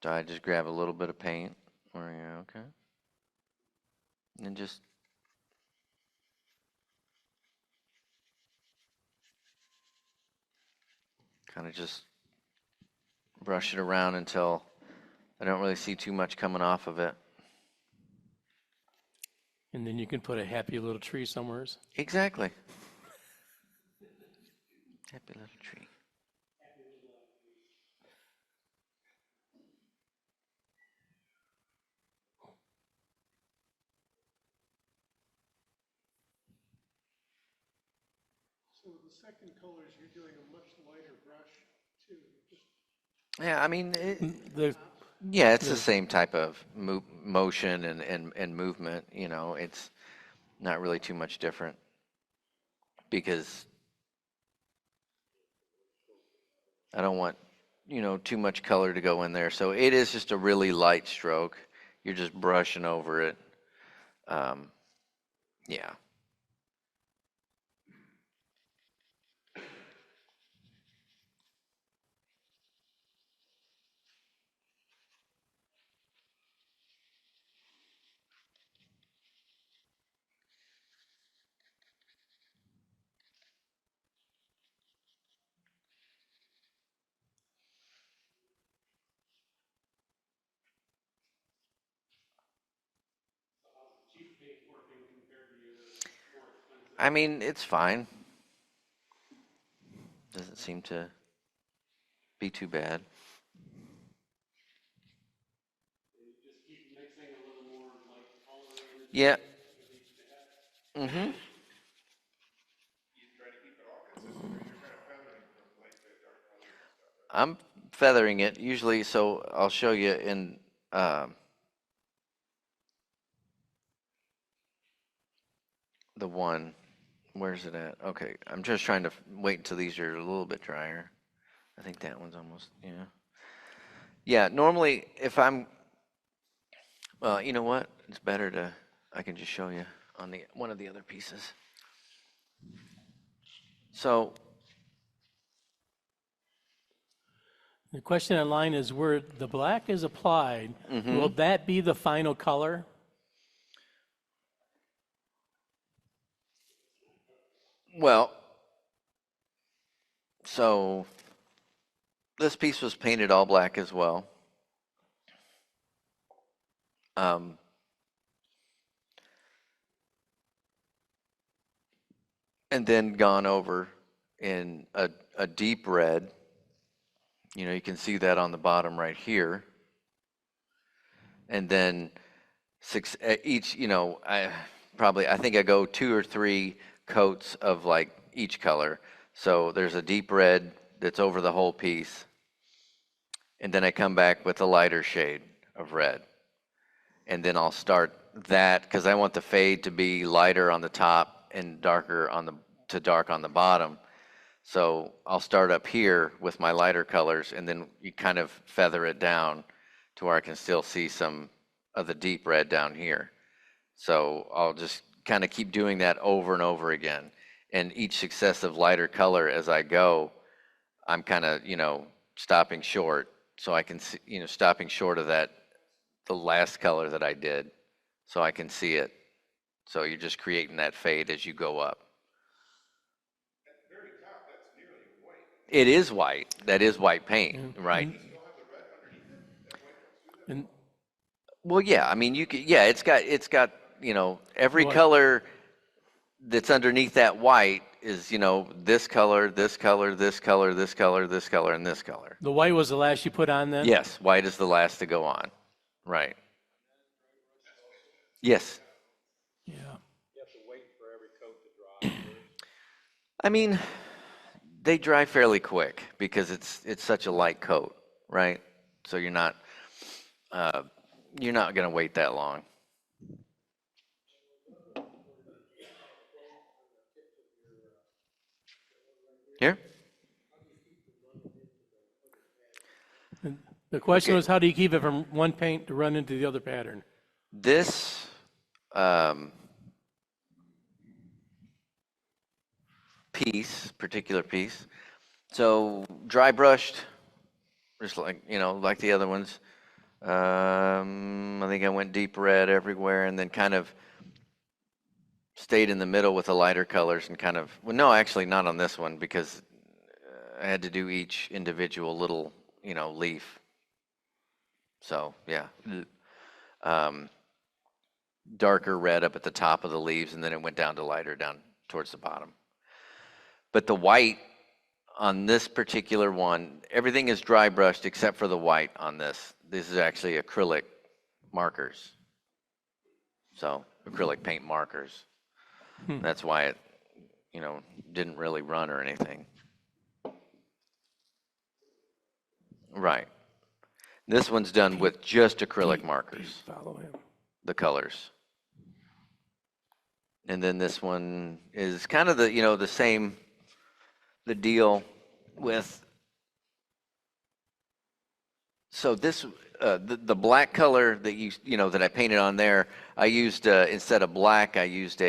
[SPEAKER 1] So I just grab a little bit of paint. Okay. And just kind of just brush it around until I don't really see too much coming off of it.
[SPEAKER 2] And then you can put a happy little tree somewhere.
[SPEAKER 1] Exactly. Happy little tree.
[SPEAKER 6] So the second colors, you're doing a much lighter brush too. Just
[SPEAKER 1] Yeah, I mean,
[SPEAKER 2] The,
[SPEAKER 1] yeah, it's the same type of motion and movement. It's not really too much different because I don't want, too much color to go in there. So it is just a really light stroke. You're just brushing over it. Yeah. I mean, it's fine. Doesn't seem to be too bad. Yeah. Mm-hmm.
[SPEAKER 7] You try to keep it all consistent, or you're kind of feathering from light to dark colors and stuff, right?
[SPEAKER 1] I'm feathering it usually, so I'll show you in the one. Where's it at? Okay, I'm just trying to wait until these are a little bit drier. I think that one's almost, yeah. Yeah, normally if well, you know what? It's better I can just show you on one of the other pieces. So,
[SPEAKER 2] the question online is where the black is applied, will that be the final color?
[SPEAKER 1] well, so this piece was painted all black as well. Um, and then gone over in a deep red. You can see that on the bottom right here. And then each, I think I go 2 or 3 coats of like each color. So there's a deep red that's over the whole piece. And then I come back with a lighter shade of red. And then I'll start that because I want the fade to be lighter on the top and darker to dark on the bottom. So I'll start up here with my lighter colors, and then you kind of feather it down to where I can still see some of the deep red down here. So I'll just kind of keep doing that over and over again. And each successive lighter color as I go, I'm kind of, stopping short. So I can see, stopping short of the last color that I did, so I can see it. So you're just creating that fade as you go up.
[SPEAKER 7] At the very top, that's nearly white.
[SPEAKER 1] It is white. That is white paint, right?
[SPEAKER 7] You still have the red underneath it? That white comes through that?
[SPEAKER 2] And
[SPEAKER 1] Well, yeah. I mean, yeah. It's got every
[SPEAKER 2] Well,
[SPEAKER 1] color that's underneath that white is this color, this color, this color, this color, this color, and this color.
[SPEAKER 2] the white was the last you put on then?
[SPEAKER 1] Yes, white is the last to go on. Right. Yes.
[SPEAKER 2] Yeah.
[SPEAKER 1] I mean, they dry fairly quick because it's such a light coat, right? So you're not going to wait that long. Here?
[SPEAKER 2] The question
[SPEAKER 1] Okay.
[SPEAKER 2] was, how do you keep it from one paint to run into the other pattern?
[SPEAKER 1] This particular piece, so dry brushed, just like the other ones. I think I went deep red everywhere and then kind of stayed in the middle with the lighter colors and kind of, well, no, actually not on this one because I had to do each individual little, leaf. So, yeah. Um, darker red up at the top of the leaves and then it went down to lighter down towards the bottom. But the white on this particular one, everything is dry brushed except for the white on this. This is actually acrylic markers. So acrylic paint markers. That's why it, didn't really run or anything. Right. This one's done with just acrylic markers,
[SPEAKER 2] Follow him.
[SPEAKER 1] the colors. And then this one is kind of the, the same, the deal with, so this, the black color that that I painted on there, I used, instead of black, I used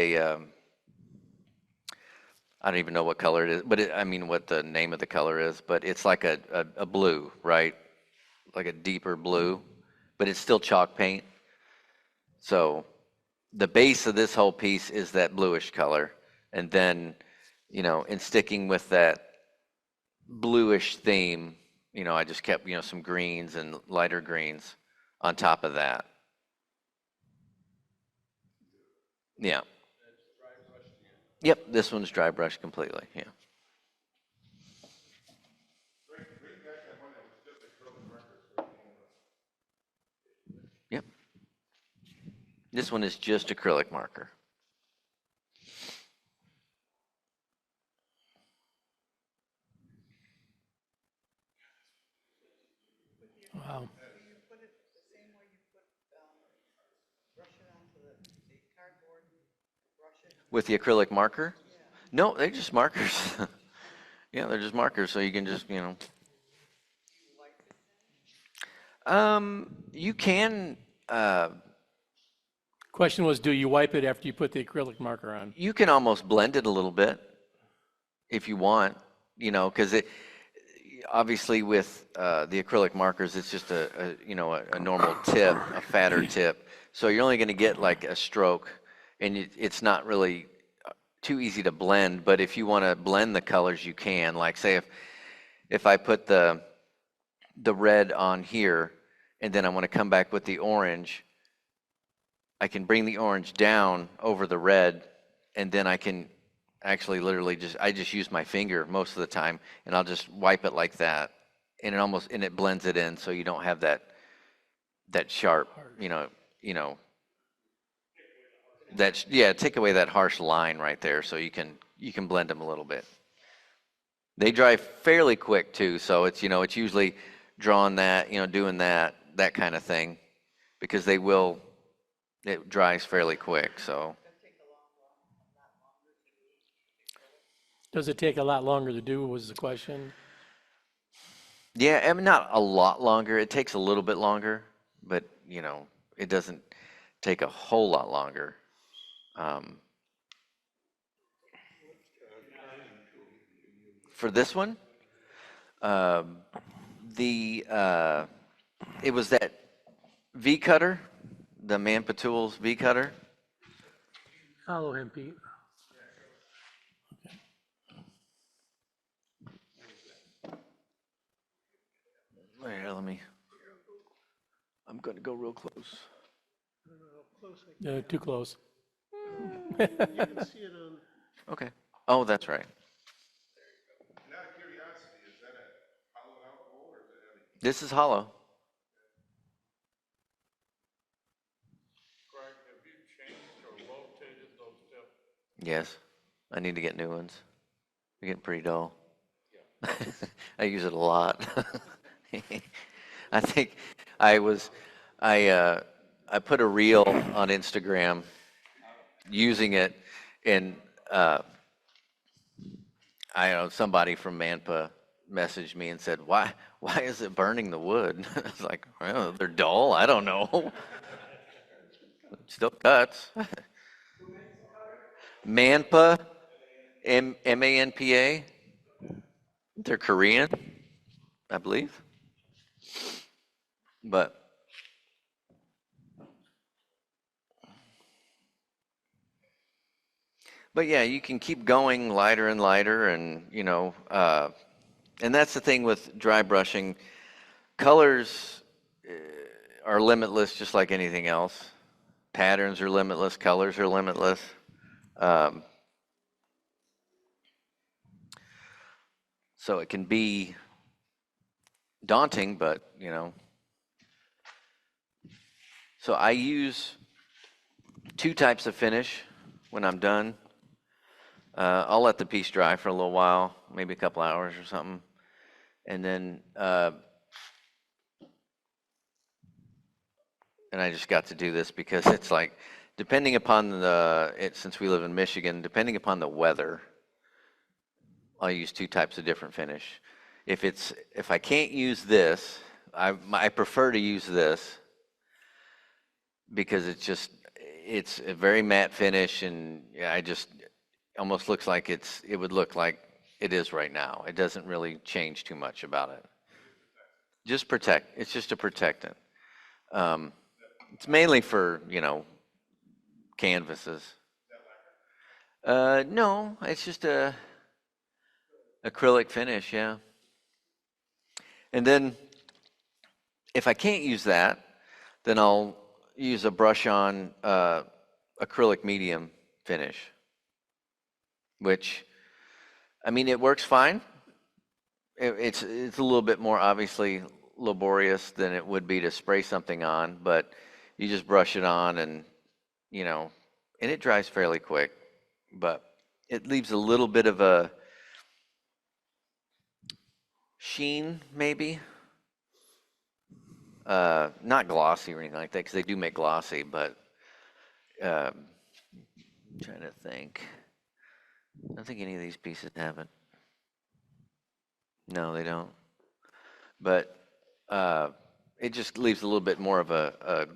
[SPEAKER 1] I don't even know what color it is, but what the name of the color is, but it's like a blue, right? Like a deeper blue, but it's still chalk paint. So the base of this whole piece is that bluish color. And then, in sticking with that bluish theme, I just kept, some greens and lighter greens on top of that. Yeah. Yep, this one's dry brush completely, yeah. Yep. This one is just acrylic marker.
[SPEAKER 2] Wow.
[SPEAKER 1] With the acrylic marker? No, they're just markers. Yeah, they're just markers, so you can just, you can,
[SPEAKER 2] Question was, do you wipe it after you put the acrylic marker on?
[SPEAKER 1] you can almost blend it a little bit if you want, because it, obviously with the acrylic markers, it's just a normal tip, a fatter tip. So you're only going to get like a stroke, and it's not really too easy to blend. But if you want to blend the colors, you can. Like say if I put the red on here, and then I want to come back with the orange, I can bring the orange down over the red, and then I can actually literally I just use my finger most of the time, and I'll just wipe it like that, and it blends it in, so you don't have that sharp, take away that harsh line right there, so you can blend them a little bit. They dry fairly quick too, so it's it's usually drawing that, doing that kind of thing, because it dries fairly quick, so.
[SPEAKER 2] Does it take a lot longer to do, was the question?
[SPEAKER 1] Yeah, not a lot longer. It takes a little bit longer, but it doesn't take a whole lot longer. For this one, it was that V cutter, the Manpa Tools V cutter.
[SPEAKER 2] Follow him, Pete.
[SPEAKER 1] Here, I'm going to go real close.
[SPEAKER 2] Too close.
[SPEAKER 1] Okay. Oh, that's right.
[SPEAKER 7] Out of curiosity, is that a hollowed out hole or is it heavy?
[SPEAKER 1] This is hollow.
[SPEAKER 6] Greg, have you changed or rotated those tips?
[SPEAKER 1] Yes. I need to get new ones. They're getting pretty dull. I use it a lot. I think I put a reel on Instagram using it, and I don't know, somebody from Manpa messaged me and said, why is it burning the wood? I was like, well, they're dull. I don't know. It still cuts. Manpa, MANPA. They're Korean, I believe. But But yeah, you can keep going lighter and lighter, and and that's the thing with dry brushing. Colors are limitless, just like anything else. Patterns are limitless. Colors are limitless. Um, so it can be daunting, but So I use two types of finish when I'm done. I'll let the piece dry for a little while, maybe a couple hours or something, and then and I just got to do this because it's like, depending upon since we live in Michigan, depending upon the weather, I'll use two types of different finish. If I can't use this, I prefer to use this because it's a very matte finish, and I just almost looks like it would look like it is right now. It doesn't really change too much about it. It's just a protectant. It's mainly for, canvases. No, it's just a acrylic finish, yeah. And then if I can't use that, then I'll use a brush on acrylic medium finish, which, I mean, it works fine. It's a little bit more obviously laborious than it would be to spray something on, but you just brush it on, and and it dries fairly quick, but it leaves a little bit of a sheen, maybe. Not glossy or anything like that, because they do make glossy, but trying to think. I don't think any of these pieces have it. No, they don't. But it just leaves a little bit more of a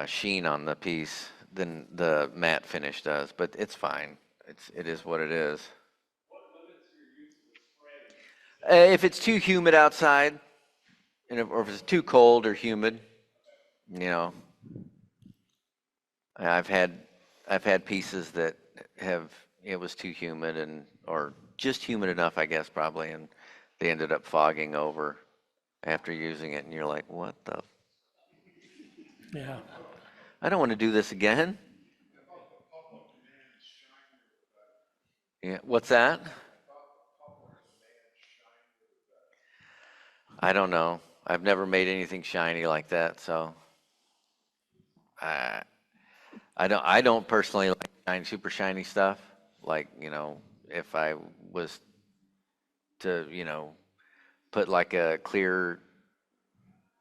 [SPEAKER 1] sheen on the piece than the matte finish does. But it's fine. It is what it is. If it's too humid outside, or if it's too cold or humid, I've had pieces that it was too humid or just humid enough, I guess, probably, and they ended up fogging over after using it, and you're like, what the?
[SPEAKER 2] Yeah.
[SPEAKER 1] I don't want to do this again. Yeah, what's that? I don't know. I've never made anything shiny like that, so I don't personally like super shiny stuff. Like, if I was to, put like a clear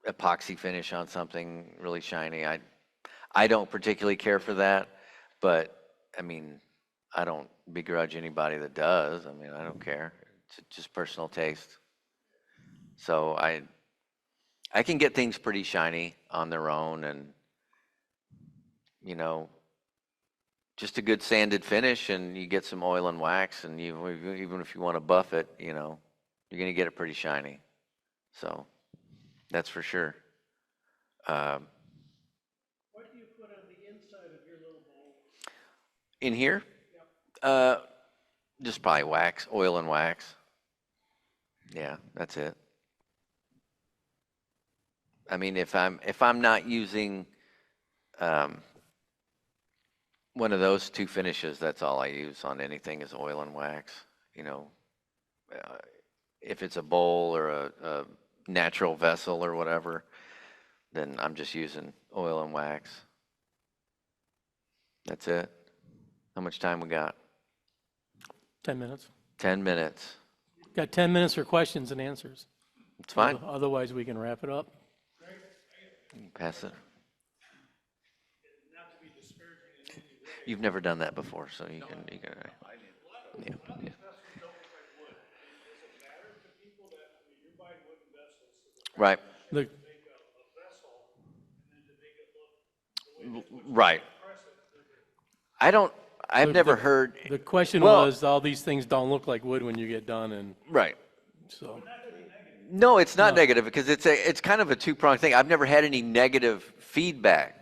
[SPEAKER 1] epoxy finish on something really shiny, I don't particularly care for that, but I mean, I don't begrudge anybody that does. I mean, I don't care. It's just personal taste. So I can get things pretty shiny on their own, and just a good sanded finish, and you get some oil and wax, and even if you want to buff it, you're going to get it pretty shiny. So that's for sure.
[SPEAKER 6] What do you put on the inside of your little bowl?
[SPEAKER 1] In here, just probably wax, oil and wax. Yeah, that's it. I mean, if I'm not using one of those two finishes, that's all I use on anything is oil and wax. If it's a bowl or a natural vessel or whatever, then I'm just using oil and wax. That's it. How much time we got?
[SPEAKER 2] 10 minutes.
[SPEAKER 1] 10 minutes.
[SPEAKER 2] Got 10 minutes for questions and answers.
[SPEAKER 1] It's fine.
[SPEAKER 2] Otherwise, we can wrap it up.
[SPEAKER 1] Pass it. You've never done that before, so you can. Yeah, yeah. Right.
[SPEAKER 2] The,
[SPEAKER 1] Right. I've never heard.
[SPEAKER 2] the question
[SPEAKER 1] Well-
[SPEAKER 2] was, all these things don't look like wood when you get done, and
[SPEAKER 1] Right.
[SPEAKER 2] so.
[SPEAKER 1] No, it's not
[SPEAKER 2] No.
[SPEAKER 1] negative, because it's kind of a two-pronged thing. I've never had any negative feedback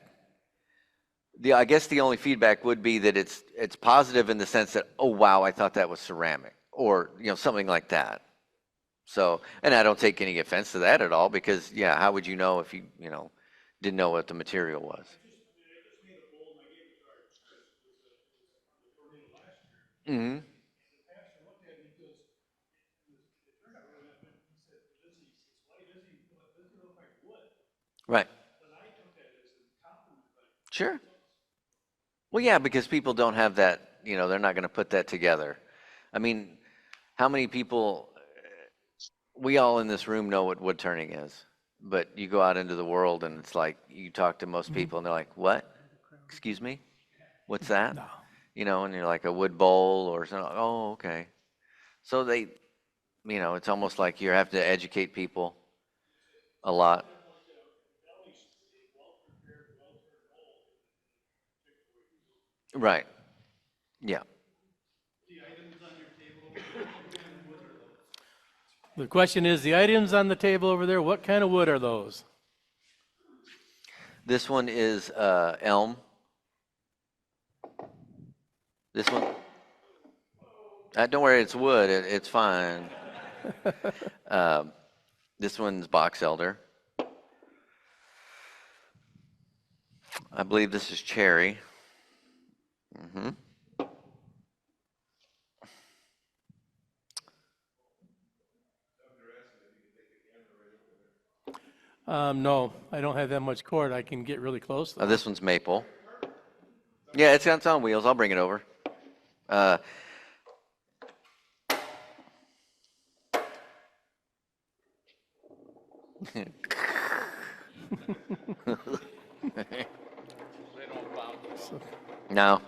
[SPEAKER 1] I guess the only feedback would be that it's positive in the sense that, oh wow, I thought that was ceramic, or something like that. So, and I don't take any offense to that at all, because yeah, how would you know if you didn't know what the material was? Hmm. Right. Sure. Well, yeah, because people don't have that, they're not going to put that together. I mean, how many people, we all in this room know what wood turning is, but you go out into the world and it's like you talk to most people and they're like, what? Excuse me? What's that?
[SPEAKER 2] No.
[SPEAKER 1] And you're like, a wood bowl or something. Oh, okay. So it's almost like you have to educate people a lot. Right. Yeah.
[SPEAKER 2] The question is, the items on the table over there, what kind of wood are those?
[SPEAKER 1] This one is elm. This one, don't worry, it's wood. It's fine. This one's box elder. I believe this is cherry. Hmm.
[SPEAKER 2] No, I don't have that much cord. I can get really close though.
[SPEAKER 1] This one's maple. Yeah, it's got its on wheels. I'll bring it over. Uh, no.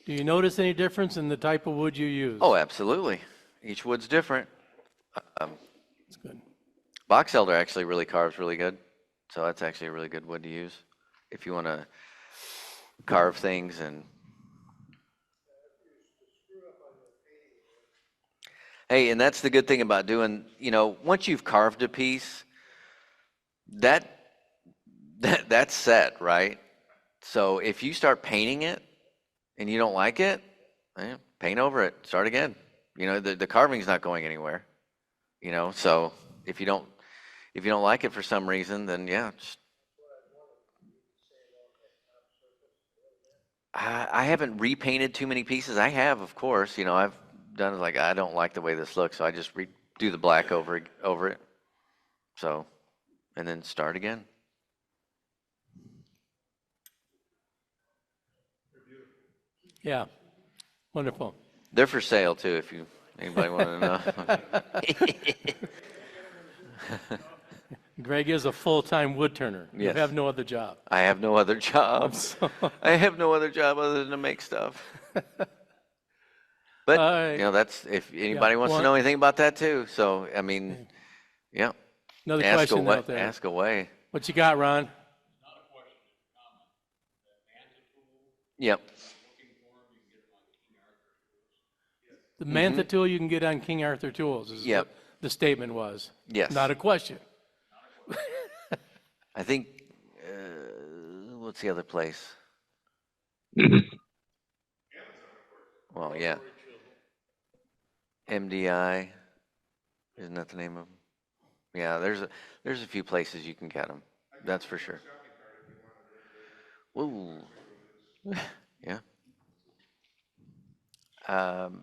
[SPEAKER 2] Do you notice any difference in the type of wood you use?
[SPEAKER 1] Oh, absolutely. Each wood's different.
[SPEAKER 2] That's good.
[SPEAKER 1] Box elder actually really carves really good. So that's actually a really good wood to use if you want to carve things. And hey, and that's the good thing about doing, once you've carved a piece, that's set, right? So if you start painting it and you don't like it, paint over it, start again. The carving's not going anywhere. So if you don't like it for some reason, then yeah, I haven't repainted too many pieces. I have, of course. I've done like, I don't like the way this looks, so I just do the black over it. So, and then start again.
[SPEAKER 2] Yeah, wonderful.
[SPEAKER 1] They're for sale too, if anybody want to know.
[SPEAKER 2] Greg is a full-time wood turner. You
[SPEAKER 1] Yes.
[SPEAKER 2] have no other job.
[SPEAKER 1] I have no other job. I have no other job other than to make stuff. But
[SPEAKER 2] All right.
[SPEAKER 1] that's if anybody wants to
[SPEAKER 2] Well-
[SPEAKER 1] know anything about that too. So I mean, yeah,
[SPEAKER 2] Another
[SPEAKER 1] ask
[SPEAKER 2] question
[SPEAKER 1] away.
[SPEAKER 2] out there.
[SPEAKER 1] Ask away.
[SPEAKER 2] What you got, Ron?
[SPEAKER 1] Yep.
[SPEAKER 2] The Mantha tool you can get on King Arthur Tools is
[SPEAKER 1] Yep.
[SPEAKER 2] what the statement was.
[SPEAKER 1] Yes.
[SPEAKER 2] Not a question.
[SPEAKER 1] I think. What's the other place? Well, yeah. MDI. Isn't that the name of them? Yeah, there's a few places you can get them. That's for sure. Ooh. Yeah.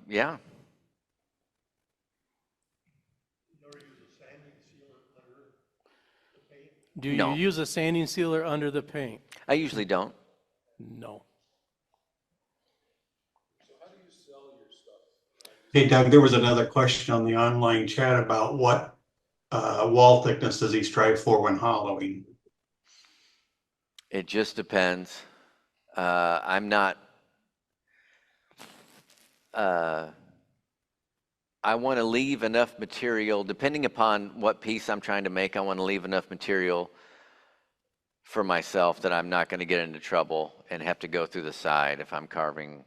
[SPEAKER 1] Yeah.
[SPEAKER 2] Do you
[SPEAKER 1] No.
[SPEAKER 2] use a sanding sealer under the paint?
[SPEAKER 1] I usually don't.
[SPEAKER 2] No.
[SPEAKER 5] Hey Doug, there was another question on the online chat about what wall thickness does he strive for when hollowing?
[SPEAKER 1] It just depends. I'm not. I want to leave enough material, depending upon what piece I'm trying to make. I want to leave enough material for myself that I'm not going to get into trouble and have to go through the side if I'm carving,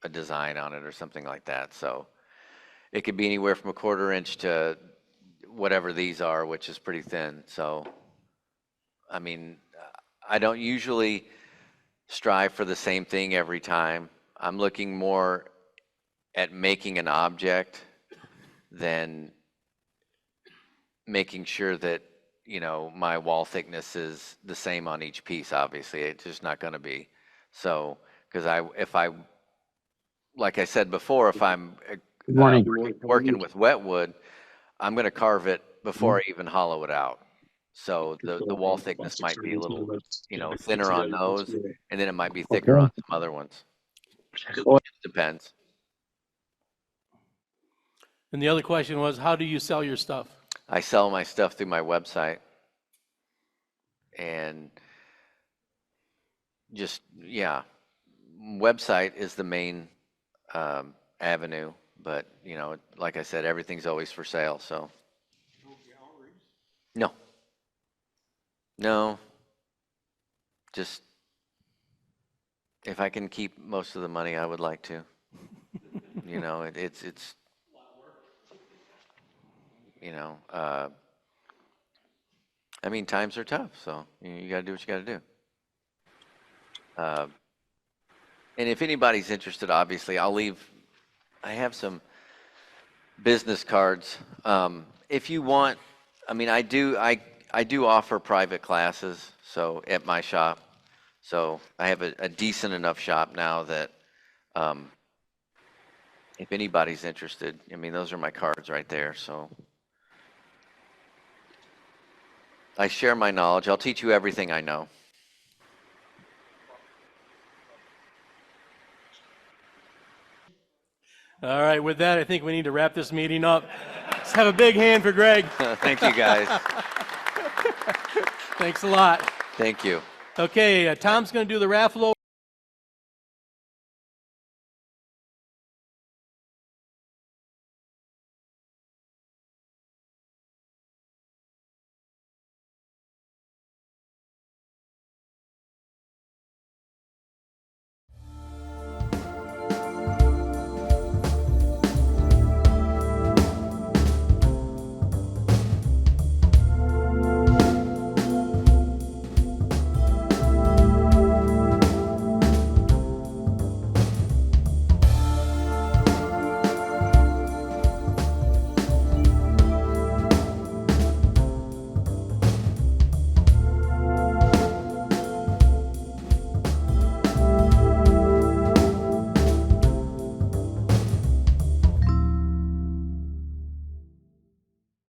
[SPEAKER 1] a design on it or something like that. So it could be anywhere from 1/4 inch to whatever these are, which is pretty thin. So, I mean, I don't usually strive for the same thing every time. I'm looking more at making an object than making sure that, you know, my wall thickness is the same on each piece. Obviously, it's just not going to be. So, because like I said before, if I'm working with wet wood, I'm going to carve it before I even hollow it out. So the wall thickness might be a little, you know, thinner on those, and then it might be thicker on some other ones. It depends.
[SPEAKER 2] And the other question was, how do you sell your stuff?
[SPEAKER 1] I sell my stuff through my website, and just, yeah, website is the main avenue, but, you know, like I said, everything's always for sale, so.
[SPEAKER 6] No galleries?
[SPEAKER 1] No. No. Just, if I can keep most of the money, I would like to. You know, it's, you know, I mean, times are tough, so you got to do what you got to do. And if anybody's interested, obviously, I have some business cards. If you want, I mean, I do offer private classes, so at my shop. So I have a decent enough shop now that if anybody's interested, I mean, those are my cards right there. So I share my knowledge. I'll teach you everything I know.
[SPEAKER 2] All right, with that, I think we need to wrap this meeting up. Let's have a big hand for Greg.
[SPEAKER 1] Thank you, guys.
[SPEAKER 2] Thanks a lot.
[SPEAKER 1] Thank you.
[SPEAKER 2] Okay, Tom's going to do the raffle.